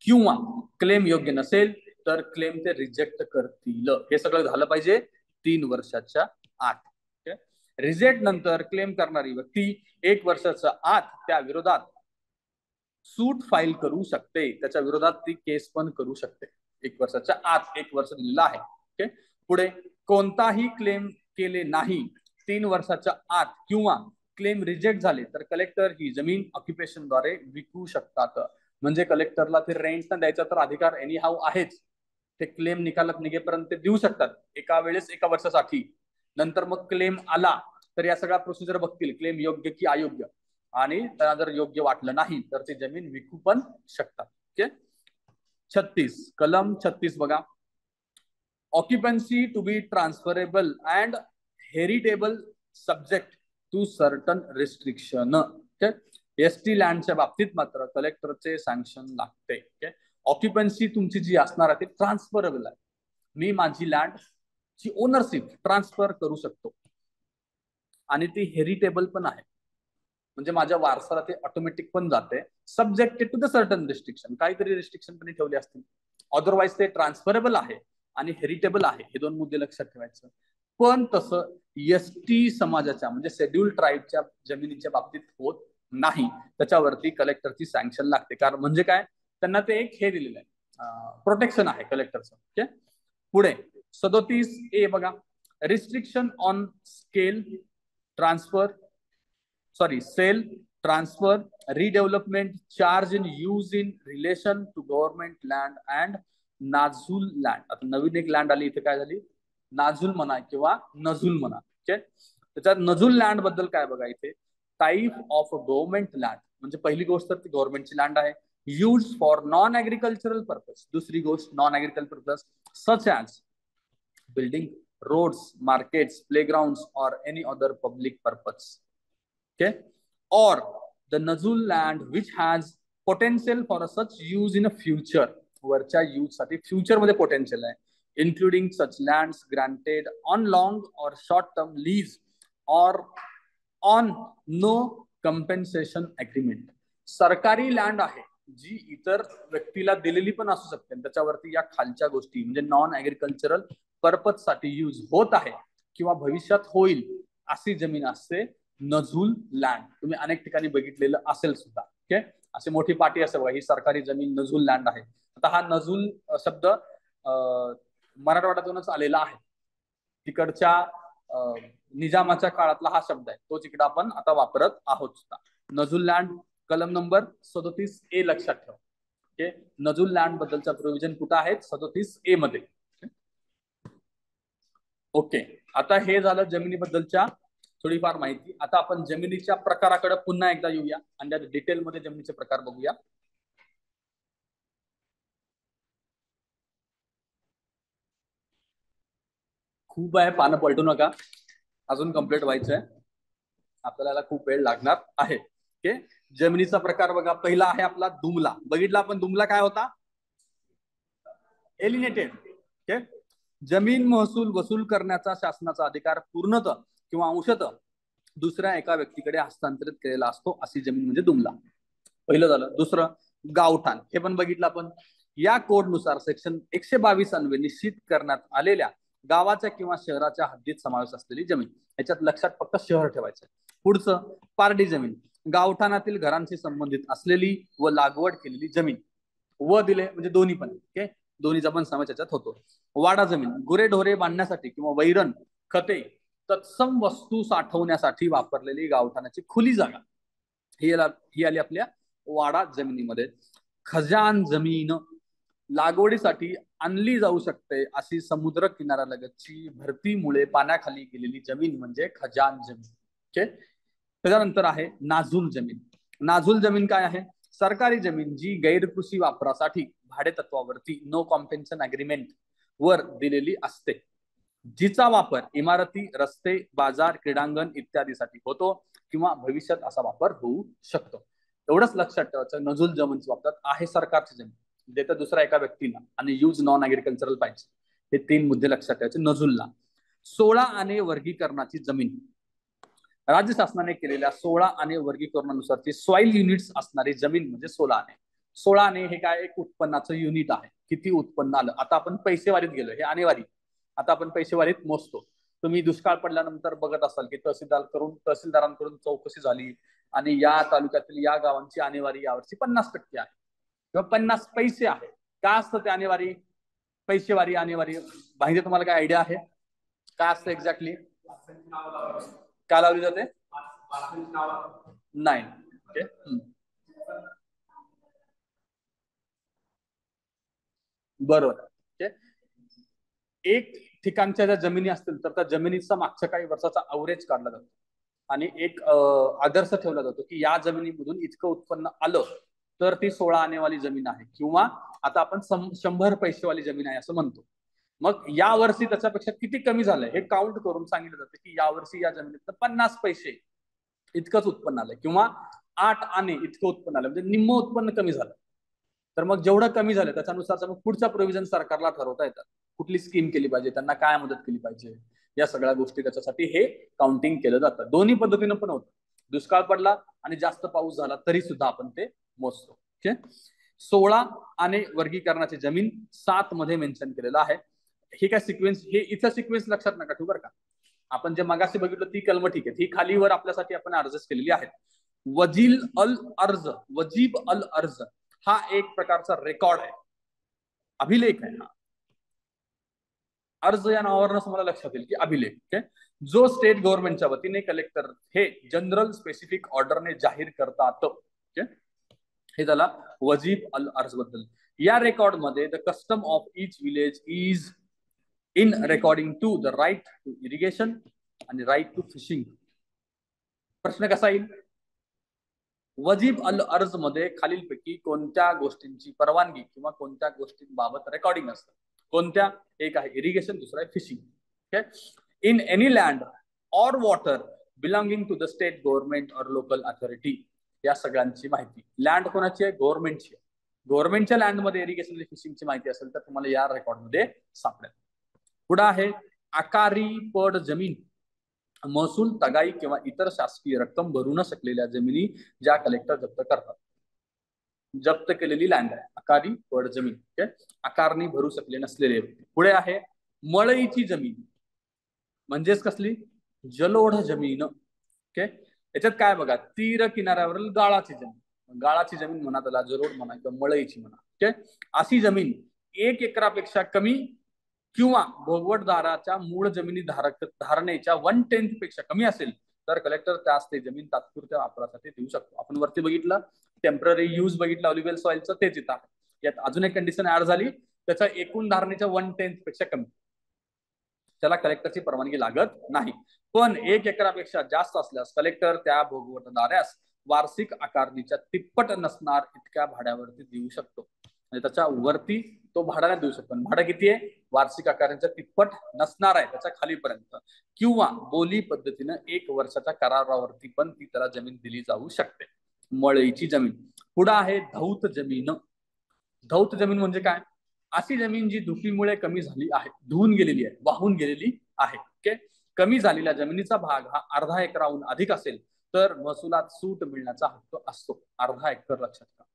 किंवा क्लेम योग्य नसेल तर क्लेम ते रिजेक्ट करतील. हे सगळं झालं पाहिजे 3 वर्षाच्या आत. ओके, रिजेक्ट नंतर क्लेम करणारी व्यक्ती 1 वर्षाच्या आत त्या विरोधात सूट फाईल करू शकते, त्याच्या विरोधात ती केस पण करू शकते. 1 वर्षाच्या आत 1 वर्ष दिलेलं आहे. ओके. पुढे कोणताही क्लेम केले नाही 3 वर्षाच्या आत किंवा क्लेम रिजेक्ट झाले तर कलेक्टर ही जमीन ऑक्युपेशनद्वारे विकू शकतात. म्हणजे कलेक्टरला ते रेंट न द्यायचा तर अधिकार एनी हाऊ आहेच. ते क्लेम निकालात निघेपर्यंत ते देऊ शकतात एका वेळेस 1 वर्षासाठी. नंतर मग क्लेम आला तर या सगळ्या प्रोसिजर बघतील क्लेम योग्य की अयोग्य, आणि त्यांना जर योग्य वाटलं नाही तर ते जमीन विकू पण शकतात. ओके. 36 कलम 36 बघा. Occupancy to be transferable and heritable subject to certain restriction. ST लँडच्या बाबतीत मात्र कलेक्टरचे सँक्शन लागते. ऑक्युपन्सी तुमची जी असणार आहे ती ट्रान्सफरेबल आहे. मी माझी लँड ची ओनरशिप ट्रान्सफर करू शकतो आणि ती हेरिटेबल पण आहे. म्हणजे माझ्या वारसाला ते ऑटोमॅटिक पण जाते, subjected to the certain restriction. काहीतरी रिस्ट्रिक्शन पण ठेवले असतील. अदरवाईज ते ट्रान्सफरेबल आहे आणि हेरिटेबल आहे. हे 2 मुद्दे लक्षात ठेवायचं. पण तसं एसटी समाजाच्या म्हणजे शेड्यूल ट्राईबच्या जमिनीच्या बाबतीत होत नाही. त्याच्यावरती कलेक्टरची सँक्शन लागते. कारण म्हणजे काय, त्यांना ते एक हे दिलेलं आहे, प्रोटेक्शन आहे कलेक्टरचं. ओके. पुढे 37A बघा. Restriction on sale, transfer, redevelopment, charge in use in relation to government land and nazul land. आता नवीन एक लँड आली इथे, काय झाली, नाझूल म्हणा किंवा नझूल म्हणा. ओके. त्याच्यात नझूल लँड बद्दल काय बघा इथे. टाईप ऑफ गव्हर्नमेंट लँड, म्हणजे पहिली गोष्ट ती गव्हर्नमेंटची लँड आहे. Use for non agricultural purpose. दुसरी गोष्ट non agricultural purpose such as building, roads, markets, playgrounds और any other public purpose. Okay, or the Nazul land which has potential for a such use in a future. वरच्या use साठी future मध्ये potential आहे. Including such lands granted on long और short term lease और on no compensation agreement. सरकारी land आहे जी इतर व्यक्तीला दिलेली पण असू शकते. त्याच्यावरती या खालच्या गोष्टी म्हणजे नॉन ॲग्रिकल्चरल पर्पज साठी यूज होत आहे किंवा भविष्यात होईल अशी जमीन असते नझूल लँड. तुम्ही अनेक ठिकाणी बघितलेलं असेल सुद्धा. ओके. अशी मोठी पाटी असेल बघा, ही सरकारी जमीन नझूल लँड आहे. आता हा नझूल शब्द मराठवाड्यातूनच आलेला आहे. तिकडच्या निजामाच्या काळातला हा शब्द आहे, तोच इकडे आपण आता वापरत आहोत सुद्धा. नझूल लँड कलम नंबर 37A लक्षात ठेवा. ओके. नझूल लँड बद्दलचा प्रोव्हिजन कुठं आहेत, 37A मध्ये. ओके. आता हे झालं जमिनीबद्दलच्या थोडीफार माहिती. आता आपण जमिनीच्या प्रकाराकडे पुन्हा एकदा येऊया आणि त्यात डिटेलमध्ये जमिनीचे प्रकार बघूया. खूप आहे, पानं पलटू नका, अजून कंप्लीट व्हायचंय आपल्याला, खूप वेळ लागणार आहे. ओके. जमिनीचा प्रकार बघा. पहिला आहे आपला दुमला. बघितला आपण दुमला काय होता, एलिनेटेड. ओके. जमीन महसूल वसूल करण्याचा शासनाचा अधिकार पूर्णतः किंवा अंशतः दुसऱ्या एका व्यक्तीकडे हस्तांतरित केलेला असतो, अशी जमीन म्हणजे दुमला. पहिलं झालं. दुसरं गावठाण. हे पण बघितलं आपण. या कोडनुसार सेक्शन 122 अन्वये निश्चित करण्यात आलेल्या गावाच्या किंवा शहराच्या हद्दीत समावेश असलेली जमीन. याच्यात लक्षात फक्त शहर ठेवायचं. पुढचं पारडी जमीन. गावठाणातील घरांशी संबंधित असलेली व लागवड केलेली जमीन. व दिले म्हणजे दोन्ही पण. ओके. दोन्हीचा पण समावेश याच्यात होतो. वाडा जमीन. गुरेढोरे बांधण्यासाठी किंवा वैरण, खते, तत्सम वस्तू साठवण्यासाठी वापरलेली गावठाणाची खुली जागा. ही आली आपल्या वाडा जमिनीमध्ये. खजान जमीन. लागवडीसाठी आणली जाऊ शकते अशी समुद्र किनाऱ्यालगतची भरतीमुळे पाण्याखाली गेलेली जमीन म्हणजे खजान जमीन. ओके. त्याच्यानंतर आहे नाझूल जमीन. नाझूल जमीन काय आहे, सरकारी जमीन जी गैरकृषी वापरासाठी भाडे तत्वावरती नो कॉम्पेन्सेशन अग्रीमेंट वर दिलेली असते, जिचा वापर इमारती, रस्ते, बाजार, क्रीडांगण इत्यादीसाठी होतो किंवा भविष्यात असा वापर होऊ शकतो. एवढंच लक्षात ठेवायचं. नझूल जमीनच्या बाबतीत आहे सरकारची जमीन, देतं दुसऱ्या एका व्यक्तीला, आणि यूज नॉन ॲग्रिकल्चरल पाहिजे. हे 3 मुद्दे लक्षात ठेवायचे नझूलला. 16 आने वर्गीकरणाची जमीन. राज्य शासनाने केलेल्या 16 आने वर्गीकरणानुसारची सॉइल युनिट्स असणारी जमीन म्हणजे 16 आने. 16 आने हे काय, एक उत्पन्नाचं युनिट आहे. किती उत्पन्न आलं. आता आपण पैसेवारीत गेलो, हे आनेवारी. आता आपण पैसेवारीत मोजतो. तुम्ही दुष्काळ पडल्यानंतर बघत असाल की तहसीलदारांकडून चौकशी झाली आणि या तालुक्यातील या गावांची आणेवारी यावर्षी 50% आहे किंवा 50 पैसे आहे. का असतं ते आणेवारी, पैसेवारी आणेवारी माहिती तुम्हाला काय आयडिया आहे काय असतं एक्झॅक्टली काय लावली जाते नाही ओके बरोबर ओके एक ठिकाणच्या ज्या जमिनी असतील तर त्या जमिनीचा मागच्या काही वर्षाचा अवरेज काढला जातो आणि एक आदर्श ठेवला जातो की या जमिनीमधून इतकं उत्पन्न आलं तर ती 16 आनेवाली जमीन आहे किंवा आता आपण 100 पैसेवाली जमीन आहे असं म्हणतो मग या वर्षी त्याच्यापेक्षा किती कमी झालंय हे काउंट करून सांगितलं जातं की या वर्षी या जमिनीत 50 पैसे इतकंच उत्पन्न आलंय किंवा 8 आणे इतकं उत्पन्न आलं म्हणजे निम्म उत्पन्न कमी झालं तर मग जेवढं कमी झालं त्याच्यानुसार मग पुढचा प्रोव्हिजन सरकारला ठरवता येतात कुठली स्कीम केली पाहिजे त्यांना काय मदत केली पाहिजे या सगळ्या गोष्टी त्याच्यासाठी हे काउंटिंग केलं जातं दोन्ही पद्धतीनं पण होतं दुष्काळ पडला आणि जास्त पाऊस झाला तरी सुद्धा आपण ते मोजतो ओके 16 आणे वर्गीकरणाची जमीन 7 मध्ये मेन्शन केलेलं आहे हे काय सिक्वेन्स हे इथं सिक्वेन्स लक्षात नका ठेवू बरं का आपण जे मगाशी बघितलं ती कलम ठीक आहे ही खालीवर आपल्यासाठी आपण अर्ज केलेली आहेत वजीब अल अर्ज हा एक प्रकारचा रेकॉर्ड आहे अभिलेख आहे हा अर्ज या नावावरनं तुम्हाला लक्षात येईल की अभिलेख ओके जो स्टेट गव्हर्नमेंटच्या वतीने कलेक्टर हे जनरल स्पेसिफिक ऑर्डरने जाहीर करतात ओके हे झाला वजीब अल अर्ज बद्दल या रेकॉर्ड मध्ये the custom of each village is in recording to the right to irrigation आणि राईट टू फिशिंग प्रश्न कसा येईल वजीब अल अर्ज मध्ये खालीलपैकी कोणत्या गोष्टींची परवानगी किंवा कोणत्या गोष्टींबाबत रेकॉर्डिंग असतं कोणत्या एक आहे इरिगेशन दुसरा आहे fishing okay in any land or water belonging to the state government और लोकल अथॉरिटी या सगळ्यांची माहिती लँड कोणाची आहे गव्हर्नमेंटची आहे गव्हर्नमेंटच्या लँडमध्ये इरिगेशन आणि फिशिंगची माहिती असेल तर तुम्हाला या रेकॉर्डमध्ये सापडेल पुढे आहे आकारी पड जमीन महसूल तगाई किंवा इतर शासकीय रक्कम भरू न शकलेल्या जमिनी ज्या कलेक्टर जप्त करतात जप्त केलेली लँड आहे आकारी पड जमीन ओके आकारणी भरू शकले नसलेले पुढे आहे मळईची जमीन म्हणजेच कसली जलोढ जमीन ओके याच्यात काय बघा तीर किनाऱ्यावरील गाळाची जमीन म्हणा त्याला जलोढ म्हणा किंवा मळईची म्हणा ओके अशी जमीन 1 एकरापेक्षा कमी किंवा भोगवटदाराच्या मूळ जमिनी धारणेच्या 1/10 पेक्षा कमी असेल तर कलेक्टर त्यास ते जमीन तात्पुरत्या वापरासाठी देऊ शकतो आपण वरती बघितलं टेम्पररी यूज बघितलं ऑलिव्हियल सॉइलचं तेच इथं आहे यात अजून एक कंडिशन ऍड झाली त्याच्या एकूण धारणेच्या 1/10 पेक्षा कमी त्याला कलेक्टरची परवानगी लागत नाही पण 1 एकरापेक्षा जास्त असल्यास कलेक्टर त्या भोगवटदारास वार्षिक आकारणीच्या तिप्पट नसणार इतक्या भाड्यावरती देऊ शकतो म्हणजे त्याच्या वरती तो भाड्याने देऊ शकतो भाडं किती आहे वार्षिक आकारणीच्या तिप्पट नसणार आहे त्याच्या खालीपर्यंत किंवा बोली पद्धतीनं 1 वर्षाच्या करारावरती पण ती त्याला जमीन दिली जाऊ शकते मळईची जमीन पुढे आहे धौत जमीन म्हणजे काय अशी जमीन जी धुकीमुळे कमी झाली आहे धुवून गेलेली आहे वाहून गेलेली आहे ओके कमी झालेल्या जमिनीचा भाग हा अर्धा एकराहून अधिक असेल तर महसुलात सूट मिळण्याचा हक्क असतो अर्धा एकर लक्षात घ्या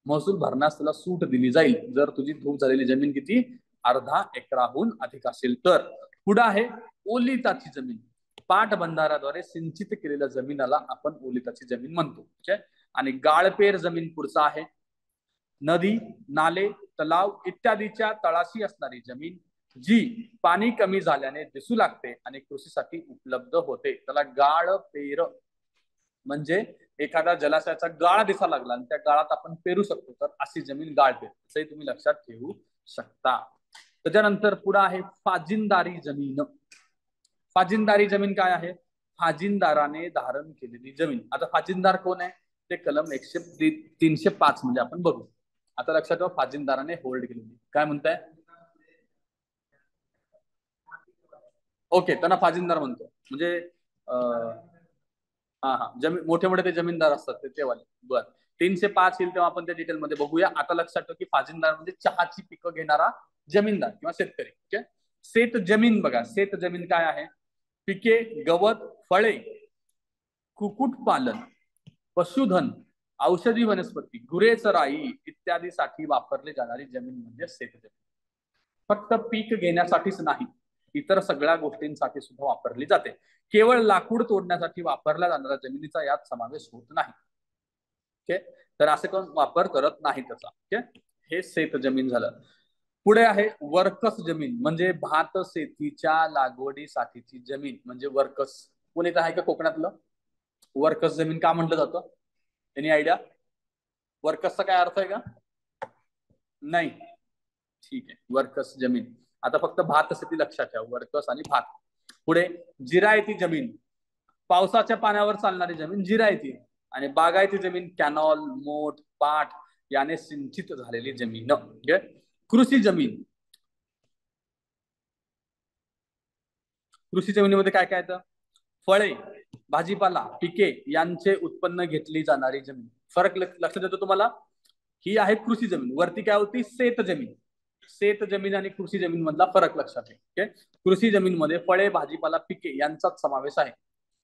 महसूल भरण्यास त्याला सूट दिली जाईल जर तुझी धूप झालेली जमीन किती अर्धा एकराहून अधिक असेल तर पुढे आहे ओलिताची जमीन पाटबंधाऱ्याद्वारे सिंचित केलेल्या जमिनीला आपण ओलिताची जमीन म्हणतो ओके आणि गाळपेर जमीन पुढचा आहे नदी नाले तलाव इत्यादीच्या तळाशी असणारी जमीन जी पाणी कमी झाल्याने दिसू लागते आणि कृषीसाठी उपलब्ध होते त्याला गाळपेर म्हणजे एखादा जलाशयाचा गाळ दिसायला लागला आणि त्या गाळात आपण पेरू शकतो तर अशी जमीन गाळपेर असंही तुम्ही लक्षात ठेवू शकता त्याच्यानंतर पुढे आहे फाजिनदारी जमीन काय आहे फाजिनदाराने धारण केलेली जमीन आता फाजिनदार कोण आहे ते कलम 305 म्हणजे आपण बघू आता लक्षात ठेवा फाजिनदाराने होल्ड केलेली काय म्हणताय ओके त्यांना फाजिनदार म्हणतो म्हणजे जमीन मोठे ते जमीनदार असतात ते वाले बर 305 येईल तेव्हा आपण त्या डिटेलमध्ये बघूया आता लक्षात ठेवा की फाजिनदार म्हणजे चहाची पिकं घेणारा जमीनदार किंवा शेतकरी ओके शेत जमीन बघा शेत जमीन काय आहे पिके गवत फळे कुक्कुटपालन पशुधन औषधी वनस्पती गुरे चराई इत्यादी साठी वापरली जाणारी जमीन म्हणजे शेतजमीन फक्त पीक घेण्यासाठीच नाही इतर सगळ्या गोष्टींसाठी सुद्धा वापरली जाते केवळ लाकूड तोडण्यासाठी वापरल्या जाणाऱ्या जमिनीचा यात समावेश होत नाही ओके तर असे कोण वापर करत नाही त्याचा ओके हे शेत जमीन झालं पुढे आहे वर्कस जमीन, म्हणजे भात शेतीच्या लागवडीसाठीची जमीन म्हणजे वर्कस. कोण येत आहे का कोकणातलं? वर्कस जमीन का म्हटलं जातं? Any idea? वर्कसचा काय अर्थ आहे का? नाही. ठीक आहे, वर्कस जमीन. आता फक्त भात शेती लक्षात ठेवा, वर्कस आणि भात. पुढे जिरायती जमीन, पावसाच्या पाण्यावर चालणारी जमीन जिरायती. आणि बागायती जमीन कॅनॉल, मोठ, पाट याने सिंचित झालेली जमीन. कृषी जमीन, कृषी जमिनीमध्ये काय काय येतं? फळे, भाजीपाला, पिके यांचे उत्पन्न घेतली जाणारी जमीन. फरक लक्षात येतो तुम्हाला? ही आहे कृषी जमीन. वरती काय होती? शेत जमीन. शेत जमीन आणि कृषी जमीन मधला फरक लक्षात आहे. कृषी जमीनमध्ये फळे, भाजीपाला, पिके यांचाच समावेश आहे.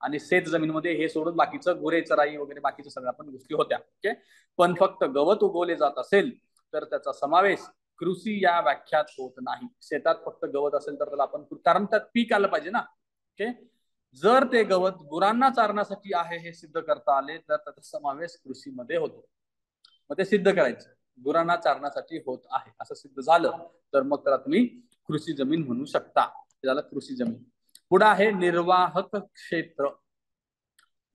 आणि शेत जमीनमध्ये हे सोडून बाकीचं गुरे, चराई वगैरे बाकीच्या सगळ्या पण गोष्टी होत्या. ओके. पण फक्त गवत उगवले जात असेल तर त्याचा समावेश कृषी या व्याख्यात होत नाही. शेतात फक्त गवत असेल तर त्याला आपण, कारण त्यात पीक आलं पाहिजे ना. ओके. जर ते गवत गुरांना चारण्यासाठी आहे हे सिद्ध करता आले तर त्याचा समावेश कृषीमध्ये होतो. मग ते सिद्ध करायचं, गुरांना चारण्यासाठी होत आहे असं सिद्ध झालं तर मग त्याला तुम्ही कृषी जमीन म्हणू शकता. त्याला कृषी जमीन. पुढे आहे निर्वाहक क्षेत्र.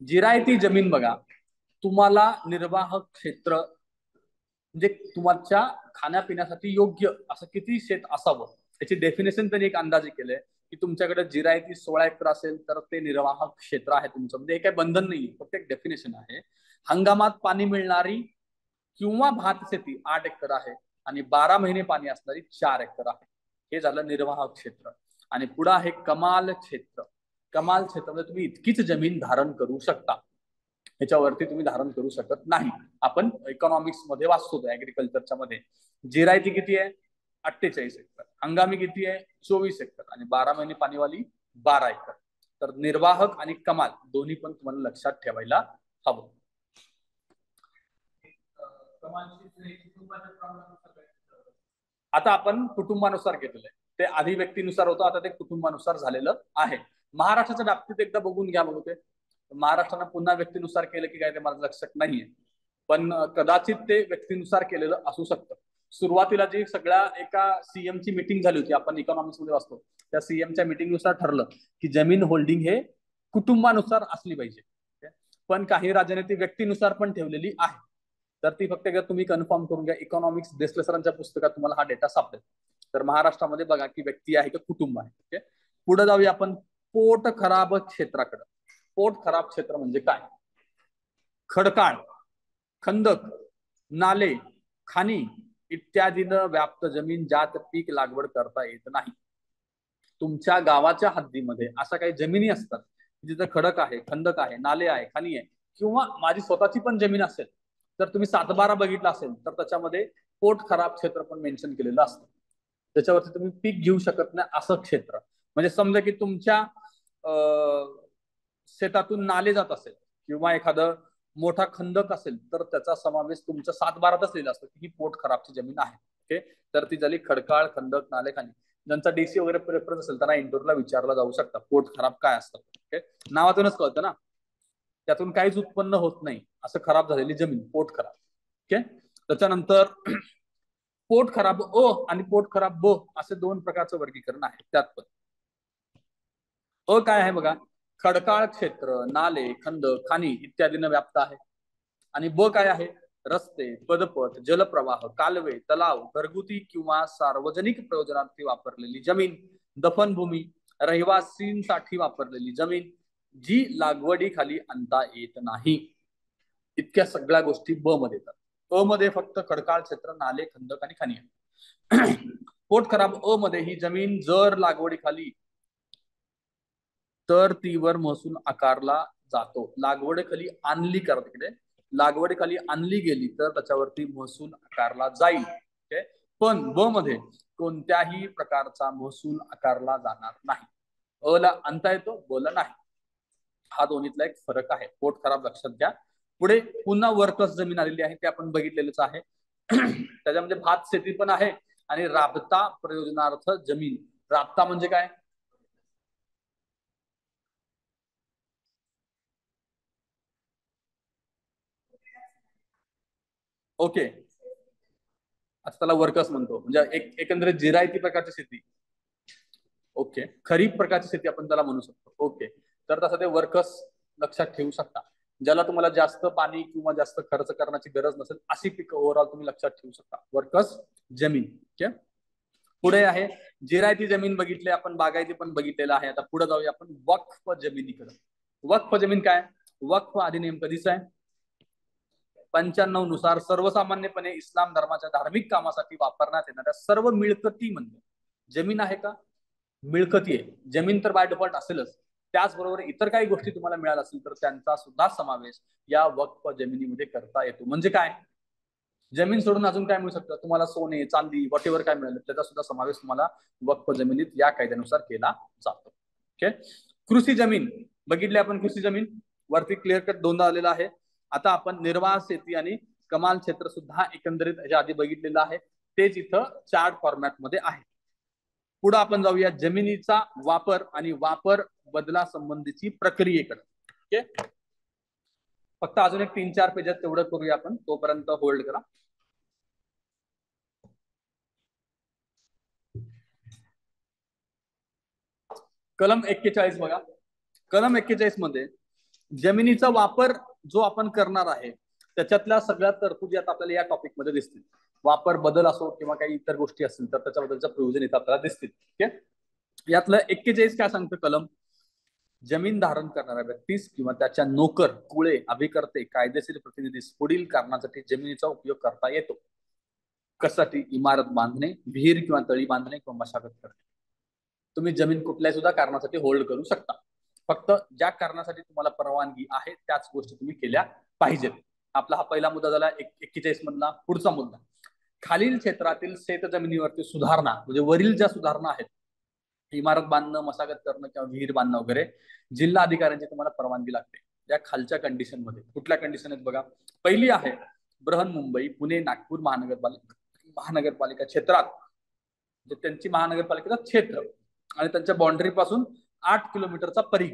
जिरायती जमीन बघा, तुम्हाला निर्वाहक क्षेत्र म्हणजे तुमच्या खाण्यापिण्यासाठी योग्य असं किती शेत असावं याची डेफिनेशन त्यांनी एक अंदाजे केलंय की तुमच्याकडे जिरायती 16 एकर असेल तर ते निर्वाहक क्षेत्र आहे तुमचं. म्हणजे हे काही बंधन नाही, फक्त एक डेफिनेशन आहे. हंगामात पाणी मिळणारी किंवा भात शेती 8 एकर आहे आणि 12 महिने पाणी असणारी 4 एकर आहे. हे झालं निर्वाहक क्षेत्र. आणि पुढे आहे कमाल क्षेत्र. कमाल क्षेत्रामध्ये तुम्ही इतकीच जमीन धारण करू शकता, ह्याच्यावरती तुम्ही धारण करू शकत नाही. आपण इकॉनॉमिक्स मध्ये वाचतो ऍग्रिकल्चरच्या मध्ये. जिरायती किती आहे? 48 एकर. हंगामी किती आहे? 24 एकर. आणि 12 महिने पाणीवाली 12 एकर. तर निर्वाहक आणि कमाल दोन्ही पण तुम्हाला लक्षात ठेवायला हवं. आता आपण कुटुंबानुसार घेतलंय, ते आधी व्यक्तीनुसार होतं, आता ते कुटुंबानुसार झालेलं आहे. महाराष्ट्राच्या बाबतीत एकदा बघून घ्या बघू. ते महाराष्ट्रानं पुन्हा व्यक्तीनुसार केलं की काय ते मला लक्षात नाहीये, पण कदाचित ते व्यक्तीनुसार केलेलं असू शकतं. सुरुवातीला जी सगळ्या एका सीएम ची मीटिंग झाली होती, आपण इकॉनॉमिक्स मध्ये वाचतो, त्या सीएमच्या मीटिंग नुसार ठरलं की जमीन होल्डिंग हे कुटुंबानुसार असली पाहिजे. पण काही राज्याने ती व्यक्तीनुसार पण ठेवलेली आहे. तर ती फक्त एकदा तुम्ही कन्फर्म करून घ्या. इकॉनॉमिक्स देसले सरांच्या पुस्तकात तुम्हाला हा डेटा सापडेल. तर महाराष्ट्रामध्ये बघा की व्यक्ती आहे का कुटुंब आहे. ओके. पुढे जाऊया आपण पोट खराब क्षेत्राकडे. पोट खराब क्षेत्र म्हणजे काय? खडकाळ, खंदक, नाले, खाणी इत्यादीनं व्याप्त जमीन ज्यात पीक लागवड करता येत नाही. तुमच्या गावाच्या हद्दीमध्ये अशा काही जमिनी असतात जिथे खडक आहे, खंदक आहे, नाले आहे, खाणी आहे, किंवा माझी स्वतःची पण जमीन असेल तर तुम्ही 7/12 बघितला असेल तर त्याच्यामध्ये पोट खराब क्षेत्र पण मेन्शन केलेलं असतं. त्याच्यावरती तुम्ही पीक घेऊ शकत नाही असं क्षेत्र. म्हणजे समजा की तुमच्या शेतातून नाले जात असेल किंवा एखादं मोठा खंदक असेल तर त्याचा समावेश तुमच्या 7/12 लिहिला असतो की ही पोट खराबची जमीन आहे. ओके. तर ती झाली खडकाळ, खंदक, नाले, खाणी. ज्यांचा डीसी वगैरे प्रेफरन्स असेल त्यांना इंटरव्ह्यूला विचारला जाऊ शकता पोट खराब काय असतं. ओके. नावातूनच कळतं ना, त्यातून काहीच उत्पन्न होत नाही असं खराब झालेली जमीन पोट खराब. ओके. त्याच्यानंतर पोट खराब अ आणि पोट खराब ब असे दोन प्रकारचं वर्गीकरण आहे त्यात पण. काय आहे बघा, खडकाळ क्षेत्र, नाले, खंदक, खाणी इत्यादीनं व्याप्त आहे. आणि ब काय आहे? रस्ते, पदपथ, जलप्रवाह, कालवे, तलाव, घरगुती किंवा सार्वजनिक प्रयोजनार्थी वापरलेली जमीन, दफनभूमी, रहिवासींसाठी वापरलेली जमीन जी लागवडीखाली आणता येत नाही. इतक्या सगळ्या गोष्टी ब मध्ये येतात. अ मध्ये फक्त खडकाळ क्षेत्र, नाले, खंदक आणि खाणी आहे. पोट खराब अ मध्ये ही जमीन जर लागवडीखाली तर तीवर महसूल आकारला जातो. लागवडीखाली आणली करा तिकडे, लागवडीखाली आणली गेली तर त्याच्यावरती महसूल आकारला जाईल. ओके. पण ब मध्ये कोणत्याही प्रकारचा महसूल आकारला जाणार नाही. अ ला आणता येतो, ब ला नाही. हा दोन्हीतला एक फरक आहे. पोट खराब लक्षात घ्या. पुढे पुन्हा वर्कस जमीन आलेली आहे, ते आपण बघितलेलंच आहे. त्याच्यामध्ये भात शेती पण आहे आणि राबता प्रयोजनार्थ जमीन. राबता म्हणजे काय? ओके. आता त्याला वर्कर्स म्हणतो, म्हणजे एकंदरीत जिरायती प्रकारची शेती. ओके, खरीप प्रकारची शेती आपण त्याला म्हणू शकतो. ओके, तर तसं ते वर्कर्स लक्षात ठेवू शकता. ज्याला तुम्हाला जास्त पाणी किंवा जास्त खर्च करण्याची गरज नसेल अशी पिकं ओव्हरऑल तुम्ही लक्षात ठेवू शकता. वर्कर्स जमीन. ओके, पुढे आहे जिरायती जमीन बघितले आपण, बागायती पण बघितलेलं आहे. आता पुढे जाऊया आपण वक्फ जमिनीकडे. वक्फ जमीन काय? वक्फ अधिनियम कधीचा आहे? 95 नुसार सर्वसामान्यपणे इस्लाम धर्माच्या धार्मिक कामासाठी वापरण्यात येणाऱ्या सर्व मिळकती म्हणजे जमीन आहे का? मिळकती आहे. जमीन तर बाय डिफॉल्ट असेलच, त्याचबरोबर इतर काही गोष्टी तुम्हाला मिळाल्या असतील तर त्यांचा सुद्धा समावेश या वक्फ जमिनीमध्ये करता येतो. म्हणजे काय? जमीन सोडून अजून काय मिळू शकतं तुम्हाला? सोने, चांदी, वॉटेवर काय मिळालं त्याचा सुद्धा समावेश तुम्हाला वक्फ जमिनीत या कायद्यानुसार केला जातो. ओके, कृषी जमीन बघितली आपण. कृषी जमीन वरती क्लिअर कट दोनदा आलेला आहे. आता आपण निर्वाह शेती आणि कमाल क्षेत्र सुद्धा एकंदरीत ह्याच्या आधी बघितलेलं आहे, तेच इथं चार्ट फॉर्मॅट मध्ये आहे. पुढे आपण जाऊया जमिनीचा वापर आणि वापर बदला संबंधीची प्रक्रियेकडे. ओके, फक्त अजून एक 3-4 पेजात तेवढं करूया आपण, तोपर्यंत होल्ड करा. कलम 41 बघा. कलम 41 मध्ये जमिनीचा वापर जो आपण करणार आहे त्याच्यातल्या सगळ्या तरतुदी आता आपल्याला या टॉपिक मध्ये दिसतील. वापर बदल असो किंवा काही इतर गोष्टी असतील तर त्याच्याबद्दलच्या प्रोव्हिजन इथं आपल्याला दिसतील. ओके, यातलं 41 काय सांगतं कलम? जमीन धारण करणाऱ्या व्यक्तीस किंवा त्याच्या नोकर, कुळे, अभिकर्ते, कायदेशीर प्रतिनिधीस पुढील कारणासाठी जमिनीचा उपयोग करता येतो. कशासाठी? इमारत बांधणे, विहीर किंवा तळी बांधणे किंवा मशागत करणे. तुम्ही जमीन कुठल्याही सुद्धा कारणासाठी होल्ड करू शकता. फक्त ज्या कारणासाठी तुम्हाला परवानगी आहे त्याच गोष्टी तुम्ही केल्या पाहिजेत. आपला हा पहिला मुद्दा झाला 41 मधला. पुढचा मुद्दा, खालील क्षेत्रातील शेत जमिनीवरती सुधारणा, म्हणजे वरील ज्या सुधारणा आहेत, इमारत बांधणं, मशागत करणं किंवा विहीर बांधणं वगैरे, जिल्हा अधिकाऱ्यांची तुम्हाला परवानगी लागते. या खालच्या कंडिशन मध्ये कुठल्या कंडिशन आहेत बघा. पहिली आहे बृहन्मुंबई, पुणे, नागपूर महानगरपालिका क्षेत्रात, म्हणजे त्यांची महानगरपालिकेचं क्षेत्र आणि त्यांच्या बाउंड्री पासून 8 किलोमीटरचा परिघ,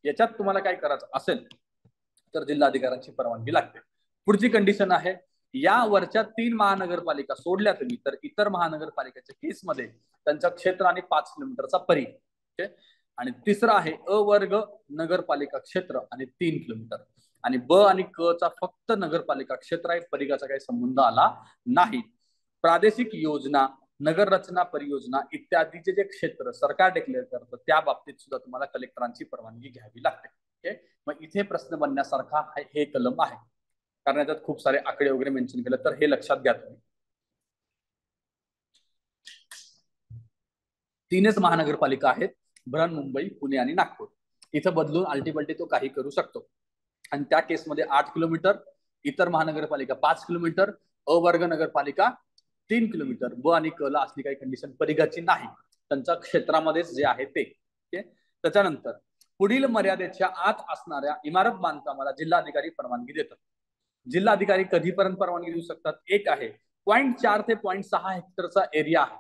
याच्यात तुम्हाला काय करायचं असेल तर जिल्हाधिकाऱ्यांची परवानगी लागते. पुढची कंडिशन आहे, या वरच्या 3 महानगरपालिका सोडल्या तुम्ही तर इतर महानगरपालिकेच्या केसमध्ये त्यांच्या क्षेत्र आणि 5 किलोमीटरचा परिघ. ओके, आणि तिसरा आहे अ वर्ग नगरपालिका क्षेत्र आणि 3 किलोमीटर. आणि ब आणि क चा फक्त नगरपालिका क्षेत्र आहे, परिघाचा काही संबंध आला नाही. प्रादेशिक योजना, नगर रचना परियोजना इत्यादीचे जे क्षेत्र सरकार डिक्लेअर करतं त्या बाबतीत सुद्धा तुम्हाला कलेक्टरांची परवानगी घ्यावी लागते. ओके, मग इथे प्रश्न बनण्यासारखा हे कलम आहे, कारण याच्यात खूप सारे आकडे वगैरे मेन्शन केले, तर हे लक्षात घ्या तुम्ही. 3च महानगरपालिका आहेत, बृहन्मुंबई, पुणे आणि नागपूर. इथं बदलून अल्टिमेटली तो काही करू शकतो. आणि त्या केसमध्ये 8 किलोमीटर, इतर महानगरपालिका 5 किलोमीटर, अ वर्ग नगरपालिका 3 किलोमीटर. ब आणि क ला असली काही कंडिशन परिघाची नाही, त्यांच्या क्षेत्रामध्येच जे आहे ते. ओके, त्याच्यानंतर पुढील मर्यादेच्या आत असणाऱ्या इमारत बांधकामाला जिल्हाधिकारी परवानगी देतात. जिल्हाधिकारी कधीपर्यंत परवानगी देऊ शकतात? एक आहे 0.4 ते 0.6 हेक्टरचा एरिया आहे,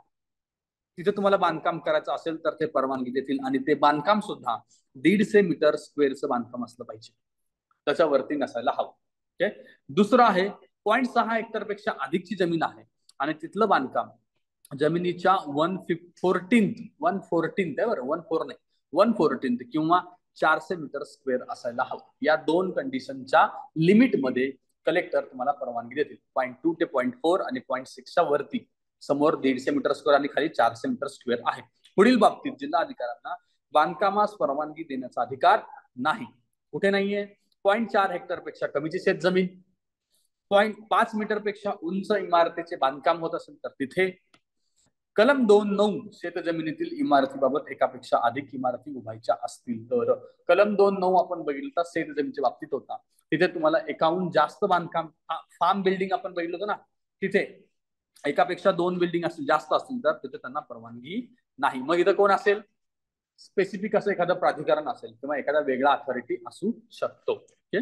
तिथे तुम्हाला बांधकाम करायचं असेल तर ते परवानगी देतील. आणि ते बांधकाम सुद्धा 150 मीटर स्क्वेअरचं बांधकाम असलं पाहिजे, त्याच्यावरती नसायला हवं. ओके, दुसरं आहे 0.6 हेक्टर पेक्षा अधिकची जमीन आहे आणि तिथलं बांधकाम जमिनीच्या 1/14 आहे बरं, 1/4 नाही, 1/14 किंवा 400 मीटर स्क्वेअर असायला हवं. या 2 कंडिशनच्या लिमिट मध्ये कलेक्टर तुम्हाला परवानगी देतील. 0.2 ते 0.4 आणि 0.6च्या वरती, समोर 150 मीटर स्क्वेअर आणि खाली 400 मीटर स्क्वेअर आहे. पुढील बाबतीत जिल्हा अधिकाऱ्यांना बांधकामास परवानगी देण्याचा अधिकार नाही. कुठे नाहीये? 0.4 हेक्टर पेक्षा कमीची शेत जमीन, 0.5 मीटर पेक्षा उंच इमारतीचे बांधकाम होत असेल तर तिथे, कलम 2(9) शेत जमिनीतील इमारतीबाबत एकापेक्षा अधिक इमारती उभायच्या असतील तर. कलम 2(9) आपण बघितलं तर शेत जमिनीच्या बाबतीत होता, तिथे तुम्हाला एकाहून जास्त बांधकाम, फार्म बिल्डिंग आपण बघितलं होतं ना, तिथे एकापेक्षा 2 बिल्डिंग असतील, जास्त असतील तर तिथे त्यांना परवानगी नाही. मग इथं कोण असेल? स्पेसिफिक असं एखादं प्राधिकरण असेल किंवा एखादा वेगळा अथॉरिटी असू शकतो. ओके,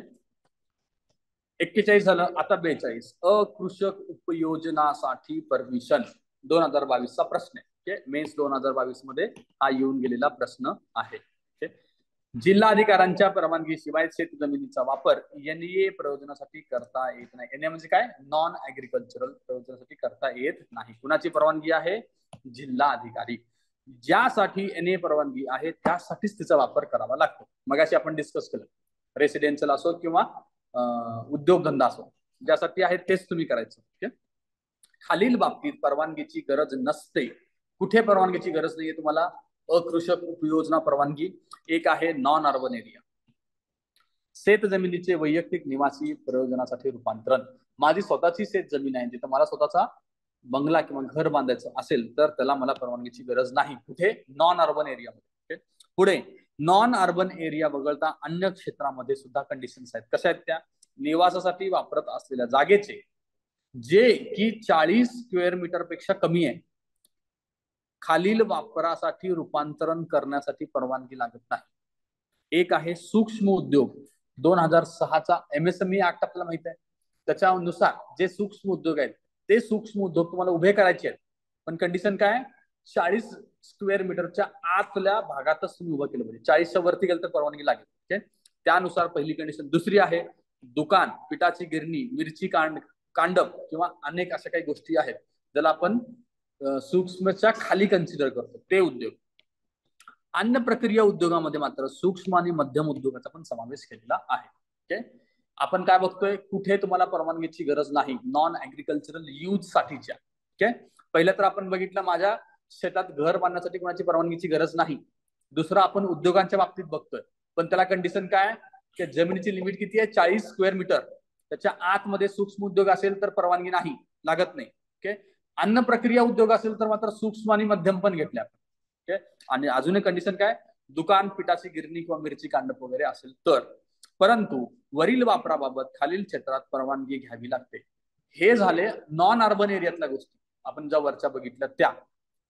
41 झालं. आता 42, अकृषक उपयोजनासाठी परमिशन, 2022चा प्रश्न आहे. मेन्स 2022 मध्ये हा येऊन गेलेला प्रश्न आहे. जिल्हाधिकाऱ्यांच्या परवानगीशिवाय शेत जमिनीचा वापर एनए प्रयोजनासाठी करता येत नाही. एनए म्हणजे काय? नॉन ऍग्रिकल्चरल प्रयोजनासाठी करता येत नाही. कुणाची परवानगी आहे? जिल्हाधिकारी. ज्यासाठी एनए परवानगी आहे त्यासाठीच तिचा वापर करावा लागतो. मगाशी आपण डिस्कस केलं, रेसिडेन्शियल असो किंवा उद्योगधंदा असो, ज्यासाठी आहे तेच तुम्ही करायचं. ओके. खालील बाबतीत परवानगीची गरज नसते. कुठे परवानगीची गरज नाहीये तुम्हाला? अकृषक उपयोजना परवानगी. एक आहे नॉन अर्बन एरिया. शेत जमिनीचे वैयक्तिक निवासी प्रयोजनासाठी रूपांतरण. माझी स्वतःची शेत जमीन आहे, तिथं मला स्वतःचा बंगला किंवा घर बांधायचं असेल तर त्याला मला परवानगीची गरज नाही. कुठे? नॉन अर्बन एरियामध्ये. पुढे, नॉन अर्बन एरिया वगळता अन्य क्षेत्रामध्ये सुद्धा कंडिशन्स आहेत. कशा आहेत त्या? निवासासाठी वापरत असलेल्या जागेचे जे की 40 स्क्वेअर मीटर पेक्षा कमी आहे, खालील वापरासाठी रूपांतरण करण्यासाठी परवानगी लागत नाही. एक आहे सूक्ष्म उद्योग. 2006चा MSME ऍक्ट आपल्याला माहित आहे. त्याच्यानुसार जे सूक्ष्म उद्योग आहेत ते सूक्ष्म उद्योग तुम्हाला उभे करायचे आहेत, पण कंडिशन काय? 40 स्क्वेअर मीटरच्या आतल्या भागातच तुम्ही उभं केलं पाहिजे. 40च्या वरती गेलं तर परवानगी लागेल. ओके. त्यानुसार पहिली कंडिशन. दुसरी आहे दुकान, पिठाची गिरणी, मिरची कांडप किंवा अनेक अशा काही गोष्टी आहेत ज्याला आपण सूक्ष्मच्या खाली कन्सिडर करतो, ते उद्योग. अन्न प्रक्रिया उद्योगामध्ये मात्र सूक्ष्म आणि मध्यम उद्योगाचा पण समावेश केलेला आहे. ओके. आपण काय बघतोय? कुठे तुम्हाला परवानगीची गरज नाही? नॉन ऍग्रिकल्चरल यूज साठीच्या. ओके. पहिलं तर आपण बघितलं, माझ्या शेतात घर बांधण्यासाठी कोणाची परवानगीची गरज नाही. दुसरं आपण उद्योगांच्या बाबतीत बघतोय, पण त्याला कंडिशन काय? की जमिनीची लिमिट किती आहे? 40 स्क्वेअर मीटर. त्याच्या आतमध्ये सूक्ष्म उद्योग असेल तर परवानगी नाही, लागत नाही. ओके. अन्न प्रक्रिया उद्योग असेल तर मात्र सूक्ष्म आणि मध्यम पण घेतल्या. ओके. आणि अजून एक कंडिशन काय? दुकान, पिठाची गिरणी किंवा मिरची कांडप वगैरे असेल तर. परंतु वरील वापराबाबत खालील क्षेत्रात परवानगी घ्यावी लागते. हे झाले नॉन अर्बन एरियातल्या गोष्टी, आपण ज्या वरच्या बघितल्या त्या.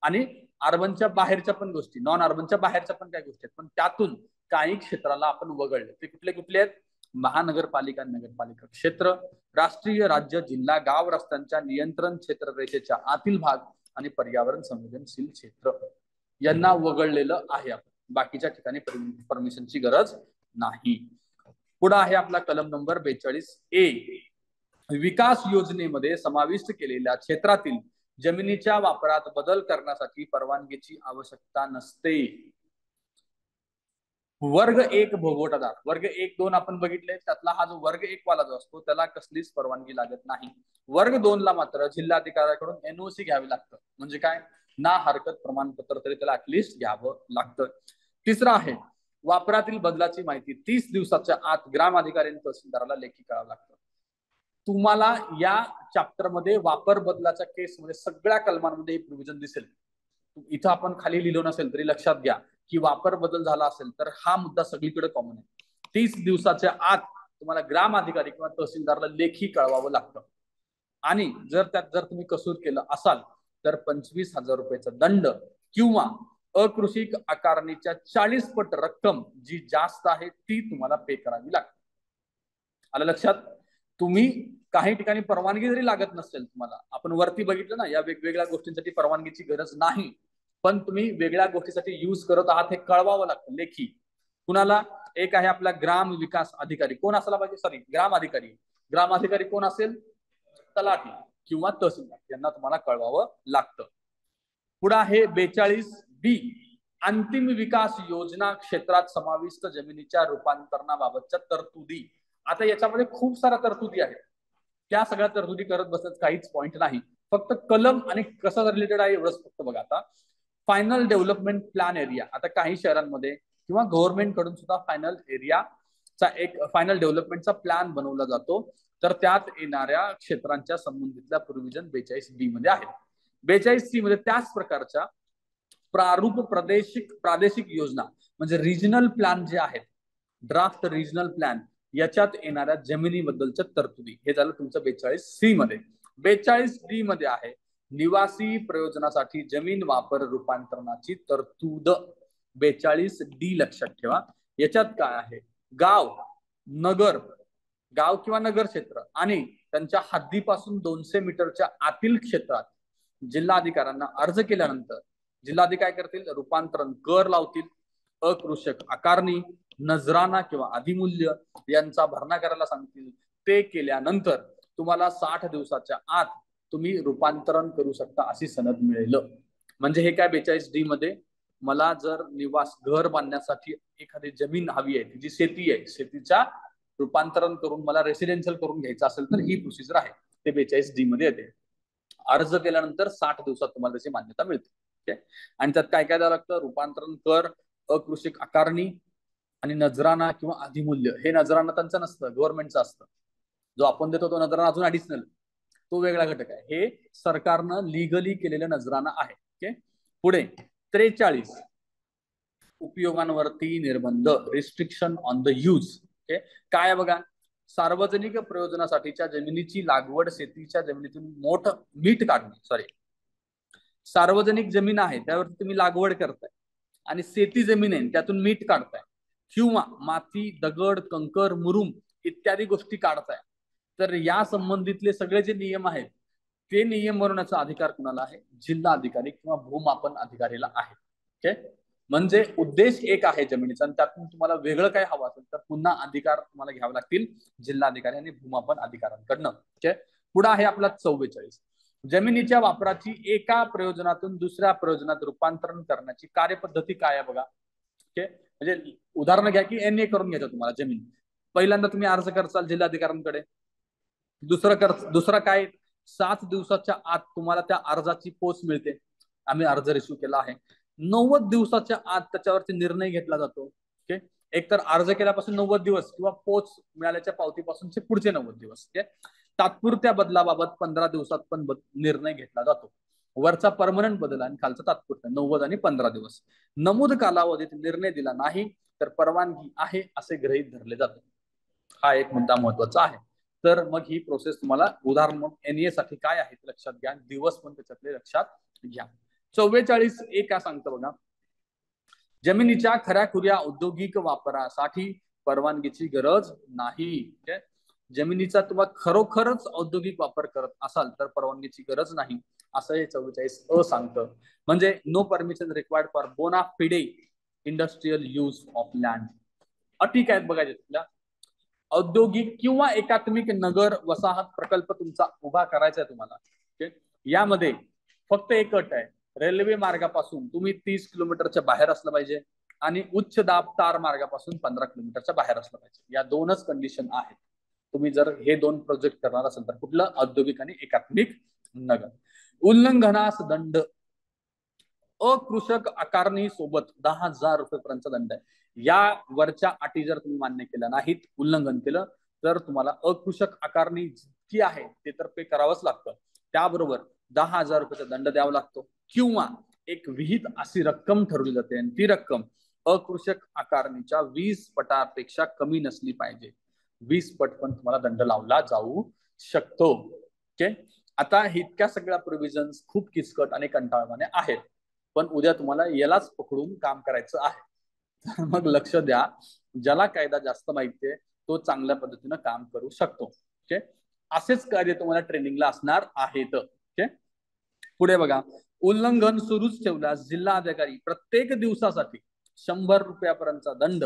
आणि अर्बनच्या बाहेरच्या पण गोष्टी, नॉन अर्बनच्या बाहेरच्या पण काही गोष्टी आहेत, पण त्यातून काही क्षेत्राला आपण वगळले. ते कुठले कुठले आहेत? महानगरपालिका, नगरपालिका क्षेत्र, राष्ट्रीय, राज्य, जिल्हा, गाव रस्त्यांच्या नियंत्रण क्षेत्र रेषेच्या आतील भाग आणि पर्यावरण संवेदनशील क्षेत्र यांना वगळलेलं आहे. आपण बाकीच्या ठिकाणी परमिशनची गरज नाही. पुढे आहे आपला कलम नंबर 42A. विकास योजनेमध्ये समाविष्ट केलेल्या क्षेत्रातील जमिनीच्या वापरात बदल करण्यासाठी परवानगीची आवश्यकता नसते. वर्ग 1 भोगवटादार, वर्ग 1, 2 आपण बघितले, त्यातला हा जो वर्ग 1 वाला जो असतो त्याला कसलीच परवानगी लागत नाही. वर्ग 2 ला मात्र जिल्हाधिकाऱ्याकडून NOC घ्यावी लागतं. म्हणजे काय? ना हरकत प्रमाणपत्र तरी त्याला ऍटलिस्ट घ्यावं लागतं. तिसरा आहे वापरातील बदलाची माहिती 30 दिवसाच्या आत ग्रामअधिकारी आणि तहसीलदाराला लेखी कळावं लागतं. तुम्हाला या चॅप्टर मध्ये वापर बदलाच्या केसमध्ये सगळ्या कलमांमध्ये हे प्रोव्हिजन दिसेल. इथं आपण खाली लिहिलं नसेल तरी लक्षात घ्या की वापर बदल झाला असेल तर हा मुद्दा सगळीकडे कॉमन आहे. 30 दिवसाच्या आत तुम्हाला ग्राम अधिकारी किंवा तहसीलदारला लेखी कळवावं लागतं. आणि जर तुम्ही कसूर केलं असाल तर 25,000 रुपयाचा दंड किंवा अकृषिक आकारणीच्या 40 पट रक्कम जी जास्त आहे ती तुम्हाला पे करावी लागते. आलं लक्षात? तुम्ही काही ठिकाणी परवानगी जरी लागत नसेल तुम्हाला, आपण वरती बघितलं ना, या वेगवेगळ्या गोष्टींसाठी परवानगीची गरज नाही, पण तुम्ही वेगळ्या गोष्टीसाठी यूज करत आहात हे कळवावं लागतं लेखी. कुणाला? एक आहे आपला ग्राम विकास अधिकारी. कोण असायला पाहिजे? सॉरी, ग्राम अधिकारी. ग्राम अधिकारी कोण असेल? तलाठी किंवा तहसीलदार, यांना तुम्हाला कळवावं लागतं. पुढे आहे 42B. अंतिम विकास योजना क्षेत्रात समाविष्ट जमिनीच्या रूपांतरणाबाबतच्या तरतुदी. आता याच्यामध्ये खूप साऱ्या तरतुदी आहेत, त्या सगळ्या तरतुदी करत बसत काहीच पॉइंट नाही. फक्त कलम आणि कसं रिलेटेड आहे एवढंच फक्त बघा. आता फायनल डेव्हलपमेंट प्लॅन एरिया. आता काही शहरांमध्ये किंवा गव्हर्नमेंट कडून सुद्धा फायनल एरियाचा एक फायनल डेव्हलपमेंटचा प्लॅन बनवला जातो. तर त्यात येणाऱ्या क्षेत्रांच्या संबंधितल्या प्रोव्हिजन 42B मध्ये आहेत. 42C मध्ये त्याच प्रकारच्या प्रादेशिक योजना म्हणजे रिजनल प्लॅन जे आहेत, ड्राफ्ट रिजनल प्लॅन, याच्यात येणाऱ्या जमिनीबद्दलच्या तरतुदी. हे झालं तुमचं 42C मध्ये. 42D मध्ये आहे निवासी प्रयोजनासाठी जमीन वापर रूपांतरणाची तरतूद. 42D लक्षात ठेवा. याच्यात काय आहे? गाव किंवा नगर क्षेत्र आणि त्यांच्या हद्दीपासून 200 मीटरच्या आतील क्षेत्रात जिल्हाधिकाऱ्यांना अर्ज केल्यानंतर जिल्हाधिकारी काय करतील? रूपांतरण कर लावतील. अकृषक आकारणी, नजराना किंवा अधिमूल्य यांचा भरणा करायला सांगतील, ते केल्यानंतर तुम्हाला 60 दिवसाच्या आत तुम्ही रूपांतरण करू शकता अशी सनद मिळेल. म्हणजे हे काय 42D मध्ये, मला जर निवास घर बांधण्यासाठी एखादी जमीन हवी आहे, जी शेती आहे, शेतीच्या रूपांतरण करून मला रेसिडेन्शियल करून घ्यायचं असेल तर ही प्रोसिजर आहे, ते 42D मध्ये येते. अर्ज केल्यानंतर 60 दिवसात तुम्हाला त्याची मान्यता मिळते. आणि त्यात काय काय द्यावं लागतं, रूपांतरण कर, अकृषिक आकारणी आणि नजराना किंवा अधिमूल्य. हे नजराना त्यांचं नसतं, गव्हर्नमेंटचं असतं. जो आपण देतो तो नजराना अजून ऍडिशनल, तो वेगळा घटक आहे. हे सरकारनं लिगली केलेलं नजराना आहे. ओके. पुढे 43 उपयोगांवरती निर्बंध, restriction on the use. Okay. काय बघा, सार्वजनिक प्रयोजनासाठीच्या जमिनीची लागवड, शेतीच्या जमिनीतून मीठ काढणे, सार्वजनिक जमीन आहे त्यावरती तुम्ही लागवड करताय आणि शेती जमीन आहे त्यातून मीठ काढताय, किंवा माती, दगड, कंकर, मुरुम इत्यादी गोष्टी काढताय, तर या संबंधितले सगळे जे नियम आहेत ते नियम बनवण्याचा अधिकार कुणाला आहे? जिल्हा अधिकारी किंवा भूमापन अधिकारीला आहे. ओके. म्हणजे उद्देश एक आहे जमिनीचा, आणि त्यातून तुम्हाला वेगळं काय हवं असेल तर पुन्हा अधिकार तुम्हाला घ्यावे लागतील जिल्हाधिकारी आणि भूमापन अधिकाऱ्यांकडनं. ओके. पुढे आहे आपला 44 जमिनीच्या वापराची एका प्रयोजनातून दुसऱ्या प्रयोजनात रूपांतरण करण्याची कार्यपद्धती काय आहे बघा. ओके. म्हणजे उदाहरण घ्या की NA करून घ्यायचं तुम्हाला जमीन. पहिल्यांदा तुम्ही अर्ज करसाल जिल्हाधिकाऱ्यांकडे. दुसरं काय, 7 दिवसाच्या आत तुम्हाला त्या अर्जाची पोच मिळते. आम्ही अर्ज रिसिव्ह केला आहे. 90 दिवसाच्या आत त्याच्यावरती निर्णय घेतला जातो. ओके. एक तर अर्ज केल्यापासून 90 दिवस किंवा पोच मिळाल्याच्या पावतीपासूनचे पुढचे 90 दिवस. ओके. तात्पुरत्या बदलाबाबत 15 दिवसात पण निर्णय घेतला जातो. वरचा परमनंट बदल आणि खालचा तात्पुरता, 90 आणि 15 दिवस. नमूद कालावधीत निर्णय दिला नाही तर परवानगी आहे असे गृहीत धरले जाते. हा एक मुद्दा महत्वाचा आहे. तर मग ही प्रोसेस तुम्हाला उदाहरण मग NA साठी काय आहे लक्षात घ्या, दिवस पण त्याच्यातले लक्षात घ्या. 44A काय सांगतं बघा, जमिनीच्या खऱ्याखुऱ्या औद्योगिक वापरासाठी परवानगीची गरज नाही. जमिनीचा तुम्हाला खरोखरच औद्योगिक वापर करत असाल तर परवानगीची गरज नाही, असं हे 44A सांगतं. म्हणजे नो परमिशन रिक्वायर्ड फॉर बोना FIDE industrial use of land. अटी काय बघायचे तुला, औद्योगिक किंवा एकात्मिक नगर वसाहत प्रकल्प तुमचा उभा करायचा आहे तुम्हाला. यामध्ये फक्त एक अट आहे, रेल्वे मार्गापासून तुम्ही 30 किलोमीटरच्या बाहेर असलं पाहिजे आणि उच्च दाब तार मार्गापासून 15 किलोमीटरच्या बाहेर असलं पाहिजे. या दोनच कंडिशन आहेत. तुम्ही जर हे दोन प्रोजेक्ट करणार असेल तर, कुठलं, औद्योगिक आणि एकात्मिक नगर. उल्लंघनास दंड, अकृषक आकारणी सोबत 10,000 रुपयेपर्यंतचा दंड आहे. या वरच्या अटी जर तुम्ही मान्य केल्या नाहीत, उल्लंघन केलं, तर तुम्हाला अकृषक आकारणी जी आहे ते तर पे करावंच लागतं. त्याबरोबर 10,000 रुपयाचा दंड द्यावा लागतो, किंवा एक विहित अशी रक्कम ठरवली जाते आणि ती रक्कम अकृषक आकारणीच्या 20 पटापेक्षा कमी नसली पाहिजे. 20 पट पण तुम्हाला दंड लावला जाऊ शकतो. ओके. आता इतक्या सगळ्या प्रोव्हिजन्स खूप किचकट आणि कंटाळवाणे आहेत, पण उद्या तुम्हाला यालाच पकडून काम करायचं आहे. मग लक्ष द्या, ज्याला कायदा जास्त माहिती आहे तो चांगल्या पद्धतीनं काम करू शकतो. ओके. असेच कार्य तुम्हाला ट्रेनिंगला असणार आहेत. ओके. पुढे बघा, उल्लंघन सुरूच ठेवल्यास जिल्हा अधिकारी प्रत्येक दिवसासाठी 100 रुपयापर्यंतचा दंड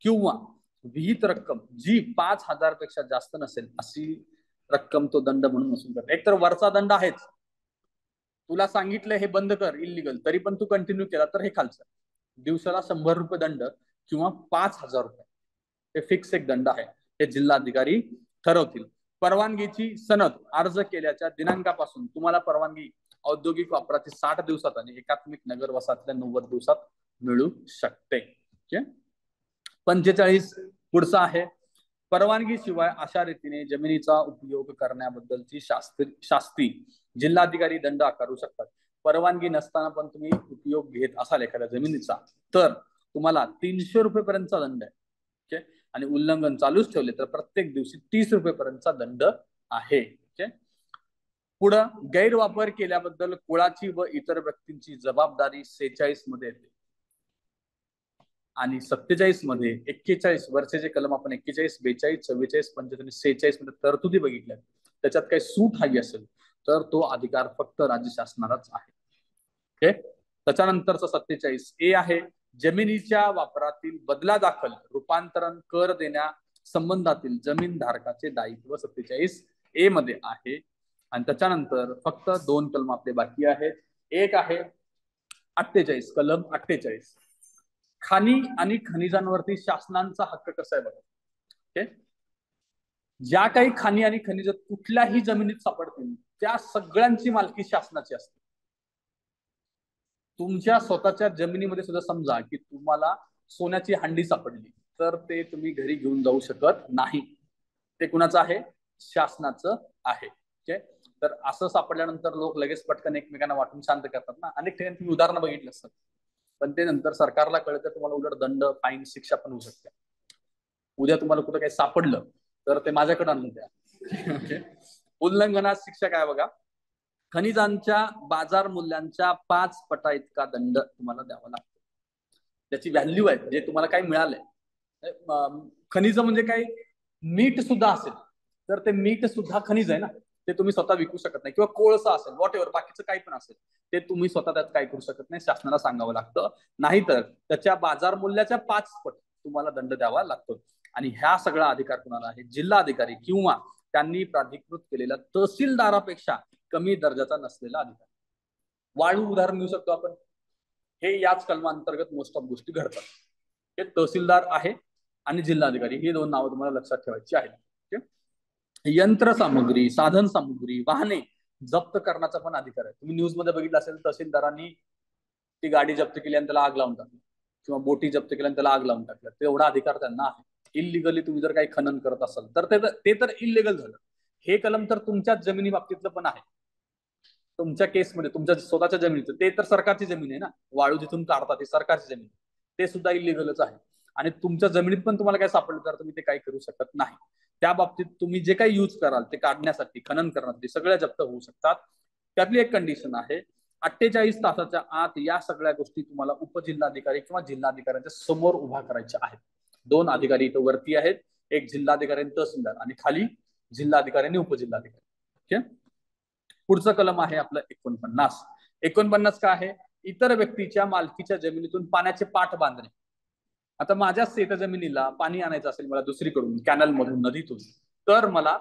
किंवा विहित रक्कम जी 5,000 पेक्षा जास्त नसेल अशी रक्कम तो दंड म्हणून वसूल करतो. एक तर वरचा दंड आहेच, तुला सांगितलं हे बंद कर इलिगल, तरी पण तू कंटिन्यू केला तर हे खालचं, दिवसाला 100 रुपये दंड किंवा 5,000 रुपये, हे फिक्स एक दंड आहे, हे जिल्हाधिकारी ठरवतील. परवानगीची सनद अर्ज केल्याच्या दिनांकापासून तुम्हाला परवानगी औद्योगिक वापराची 60 दिवसात आणि एकात्मिक नगर वसाहतीच्या 90 दिवसात मिळू शकते. 45 पुढचा आहे, परवानगी शिवाय अशा रीतीने जमिनीचा उपयोग करण्याबद्दलची शास्ती जिल्हाधिकारी दंड आकारू शकतात. परवानगी नसताना पण तुम्ही उपयोग घेत असाल एखाद्या जमिनीचा तर तुम्हाला 300 रुपयेपर्यंतचा दंड आहे. ओके. आणि उल्लंघन चालूच ठेवले तर प्रत्येक दिवशी 30 रुपयेपर्यंतचा दंड आहे. ओके. पुढं गैरवापर केल्याबद्दल कुळाची व इतर व्यक्तींची जबाबदारी 46 मध्ये येते आणि 47 मध्ये 41 वरचे जे कलम आपण 41, 42, 44, 45 आणि 46 मध्ये तरतुदी बघितल्या, त्याच्यात काही सूट हवी असेल तर तो अधिकार फक्त राज्य शासनालाच आहे. ओके. त्याच्यानंतरचा 47A आहे, जमिनीच्या वापरातील बदलादाखल रूपांतरण कर देण्या संबंधातील जमीन धारकाचे दायित्व 47A मध्ये आहे. आणि त्याच्यानंतर फक्त 2 कलम आपले बाकी आहेत. एक आहे 48, कलम 48, खाणी आणि खनिजांवरती शासनाचा हक्क कसा आहे बघा. ओके, ज्या काही खाणी आणि खनिज कुठल्याही जमिनीत सापडतील त्या सगळ्यांची मालकी शासनाची असते. तुमच्या स्वतःच्या जमिनीमध्ये सुद्धा समजा की तुम्हाला सोन्याची हंडी सापडली तर ते तुम्ही घरी घेऊन जाऊ शकत नाही. ते कुणाचं आहे? शासनाचं आहे. ओके, तर असं सापडल्यानंतर लोक लगेच पटकन एकमेकांना वाटून शांत करतात ना. अनेक ठिकाणी तुम्ही उदाहरणं बघितलं असतात, पण ते नंतर सरकारला कळतं, तुम्हाला उलट दंड, फाईन, शिक्षा पण होऊ शकते. उद्या तुम्हाला कुठं काही सापडलं तर ते माझ्याकडे आणून द्या. ओके, उल्लंघनात शिक्षा काय बघा, खनिजांच्या बाजार मूल्यांच्या 5 पटा इतका दंड तुम्हाला द्यावा लागतो. त्याची व्हॅल्यू आहे, जे तुम्हाला काही मिळालंय. खनिज म्हणजे काय, मीठ सुद्धा असेल तर ते मीठ सुद्धा खनिज आहे ना, ते तुम्ही स्वतः विकू शकत नाही. किंवा कोळसा असेल, व्हॉट एव्हर, बाकीचं काही पण असेल, ते तुम्ही स्वतः त्यात काय करू शकत नाही, शासनाला सांगावं लागतं. नाहीतर त्याच्या बाजार मूल्याच्या 5 पट तुम्हाला दंड द्यावा लागतो. आणि ह्या सगळा अधिकार कुणाला आहे? जिल्हाधिकारी किंवा त्यांनी प्राधिकृत केलेल्या तहसीलदारापेक्षा कमी दर्जाचा नसलेला अधिकारी. वाळू उदाहरण घेऊ शकतो आपण. हे याच कलमांतर्गत मोस्ट ऑफ गोष्टी घडतात. हे तहसीलदार आहे आणि जिल्हाधिकारी, ही 2 नावं तुम्हाला लक्षात ठेवायची आहेत. यंत्रसामुग्री, साधन सामुग्री, वाहने जप्त करण्याचा पण अधिकार आहे. तुम्ही न्यूज मध्ये बघितलं असेल, तहसीलदारांनी ती गाडी जप्त केली आणि त्याला आग लावून टाकली, किंवा बोटी जप्त केल्या आणि त्याला आग लावून टाकल्या. तेवढा अधिकार त्यांना आहे. इलिगली तुम्ही जर काही खनन करत असाल तर ते तर इलिगल झालं. हे कलम तर तुमच्याच जमिनी बाबतीतलं पण आहे. तुमच्या केसमध्ये तुमच्या स्वतःच्या जमिनीचं, ते तर सरकारची जमीन आहे ना, वाळू जिथून काढतात ती सरकारची जमीन, ते सुद्धा इलिगलच आहे. आणि तुमच्या जमिनीत पण तुम्हाला काय सापडलं तर तुम्ही ते काही करू शकत नाही. त्या बाबतीत तुम्ही जे काही यूज कराल ते काढण्यासाठी, खनन करण्यासाठी, सगळ्या जप्त होऊ शकतात. त्यातली एक कंडिशन आहे, 48 तासाच्या आत या सगळ्या गोष्टी तुम्हाला उपजिल्हाधिकारी किंवा जिल्हाधिकाऱ्यांच्या समोर उभा करायच्या आहेत. 2 अधिकारी इथं वरती आहेत, एक जिल्हाधिकारी आणि तहसीलदार, आणि खाली जिल्हाधिकारी आणि उपजिल्हाधिकारी. ओके, पुढचं कलम आहे आपलं 49. 49 काय आहे? इतर व्यक्तीच्या मालकीच्या जमिनीतून पाण्याचे पाठ बांधणे. आता माझ्या शेत जमिनीला पाणी आणायचं असेल मला दुसरीकडून, कॅनल मधून, नदीतून, तर मला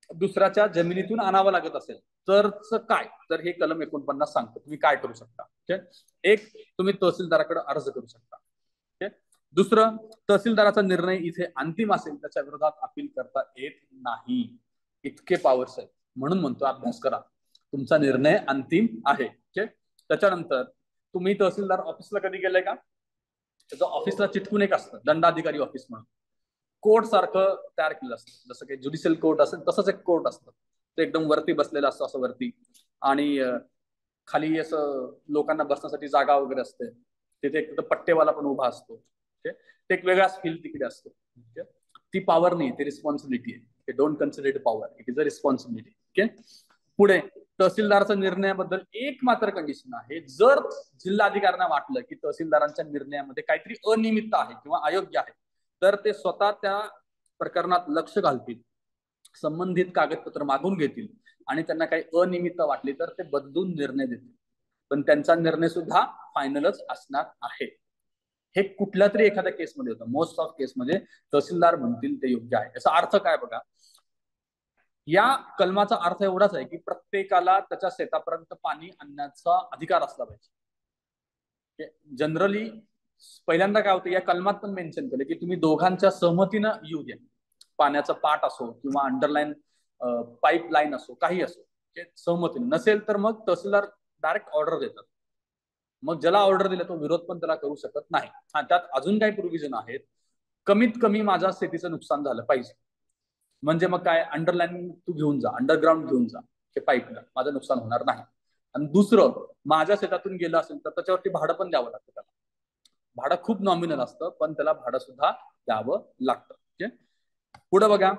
दुसऱ्याच्या जमिनीतून आणावं लागत असेल तरच काय, तर हे कलम 49 सांगतो तुम्ही काय करू शकता. ओके, एक, तुम्ही तहसीलदाराकडे अर्ज करू शकता. ओके, दुसरं, तहसीलदाराचा निर्णय इथे अंतिम असेल त्याच्या विरोधात अपील करता येत नाही. इतके पॉवर्स आहेत. म्हणून म्हणतो अभ्यास करा, तुमचा निर्णय अंतिम आहे. ओके, त्याच्यानंतर तुम्ही तहसीलदार ऑफिसला कधी गेलाय का? त्याचं ऑफिसला चिटकून एक असतं दंडाधिकारी ऑफिस म्हणून, कोर्ट सारखं तयार केलं असतं. जसं काही ज्युडिशियल कोर्ट असेल तसंच एक कोर्ट असतं. ते एकदम वरती बसलेलं असतं, असं वरती, आणि खाली असं लोकांना बसण्यासाठी जागा वगैरे असते. तिथे एक पट्टेवाला पण उभा असतो. ते एक वेगळाच फील तिकडे असतो. ती पॉवर नाही, ती रिस्पॉन्सिबिलिटी आहे. Don't consider it power, it is a responsibility. Okay, पुढे तहसीलदारच्या निर्णयाबद्दल एक मात्र कंडिशन आहे. जर जिल्हाधिकाऱ्यांना वाटलं की तहसीलदारांच्या निर्णयामध्ये काहीतरी अनियमितता आहे किंवा अयोग्य आहे, तर ते स्वतः त्या प्रकरणात लक्ष घालतील, संबंधित कागदपत्र मागून घेतील, आणि त्यांना काही अनियमितता वाटली तर ते बदलून निर्णय देतील. पण त्यांचा निर्णय सुद्धा फायनलच असणार आहे. हे कुठल्या तरी एखाद्या केसमध्ये होतं. मोस्ट ऑफ केसमध्ये तहसीलदार म्हणतील ते योग्य आहे. याचा अर्थ काय बघा, या कलमाचा अर्थ एवढाच आहे की प्रत्येकाला त्याच्या शेतापर्यंत पाणी आणण्याचा अधिकार असला पाहिजे. जनरली पहिल्यांदा काय होतं, या कलमात पण मेन्शन केलं की तुम्ही दोघांच्या सहमतीनं येऊ द्या. पाण्याचा पाट असो किंवा अंडरलाईन पाईपलाईन असो, काही असो, सहमतीने. नसेल तर मग तहसीलदार डायरेक्ट ऑर्डर देतात. मग ज्याला ऑर्डर दिला तो विरोध पण त्याला करू शकत नाही. हा, त्यात अजून काही प्रोव्हिजन आहेत. कमीत कमी माझ्या शेतीचं नुकसान झालं पाहिजे, म्हणजे मग काय, अंडरलाईन तू घेऊन जा, अंडरग्राऊंड घेऊन जा ते पाईपला, माझं नुकसान होणार नाही. आणि दुसरं, माझ्या शेतातून गेलं असेल तर त्याच्यावरती भाडं पण द्यावं लागतं. त्याला भाडं खूप नॉमिनल असतं, पण त्याला भाडं सुद्धा द्यावं लागतं. पुढे बघा,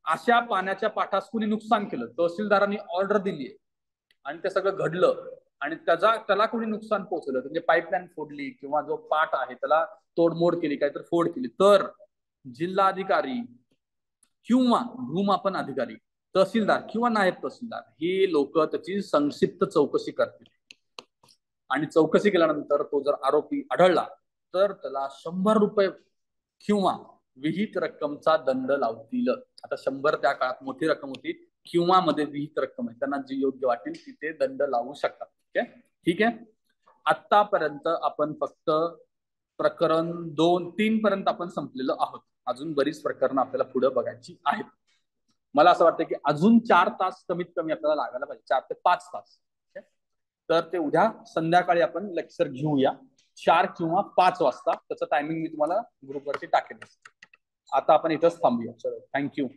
अशा पाण्याच्या पाठास कुणी नुकसान केलं, तहसीलदारांनी ऑर्डर दिली आणि ते सगळं घडलं, आणि त्याला कोणी नुकसान पोहोचलं, म्हणजे पाईपलाईन फोडली किंवा जो पाट आहे त्याला तोडमोड केली, काहीतरी फोड केली, तर जिल्हाधिकारी किंवा भूमापन अधिकारी, तहसीलदार किंवा नायब तहसीलदार हे लोक त्याची संक्षिप्त चौकशी करतील. आणि चौकशी केल्यानंतर तो जर आरोपी आढळला तर त्याला 100 रुपये किंवा विहित रक्कमचा दंड लावतील. आता 100 त्या काळात मोठी रक्कम होती, किंवा मध्ये विहित रक्कम आहे, त्यांना जी योग्य वाटेल तिथे दंड लावू शकतात. ठीक आहे. आतापर्यंत आपण फक्त प्रकरण 2-3 पर्यंत आपण संपलेलो आहोत. अजून बरीच प्रकरणं आपल्याला पुढे बघायची आहेत. मला असं वाटतं की अजून 4 तास कमीत कमी आपल्याला लागायला पाहिजे, 4 ते 5 तास. तर ते उद्या संध्याकाळी आपण लेक्चर घेऊया 4 किंवा 5 वाजता. त्याचं टायमिंग मी तुम्हाला ग्रुपवरती टाकेन. आता आपण इथंच थांबूया. चलो, थँक्यू.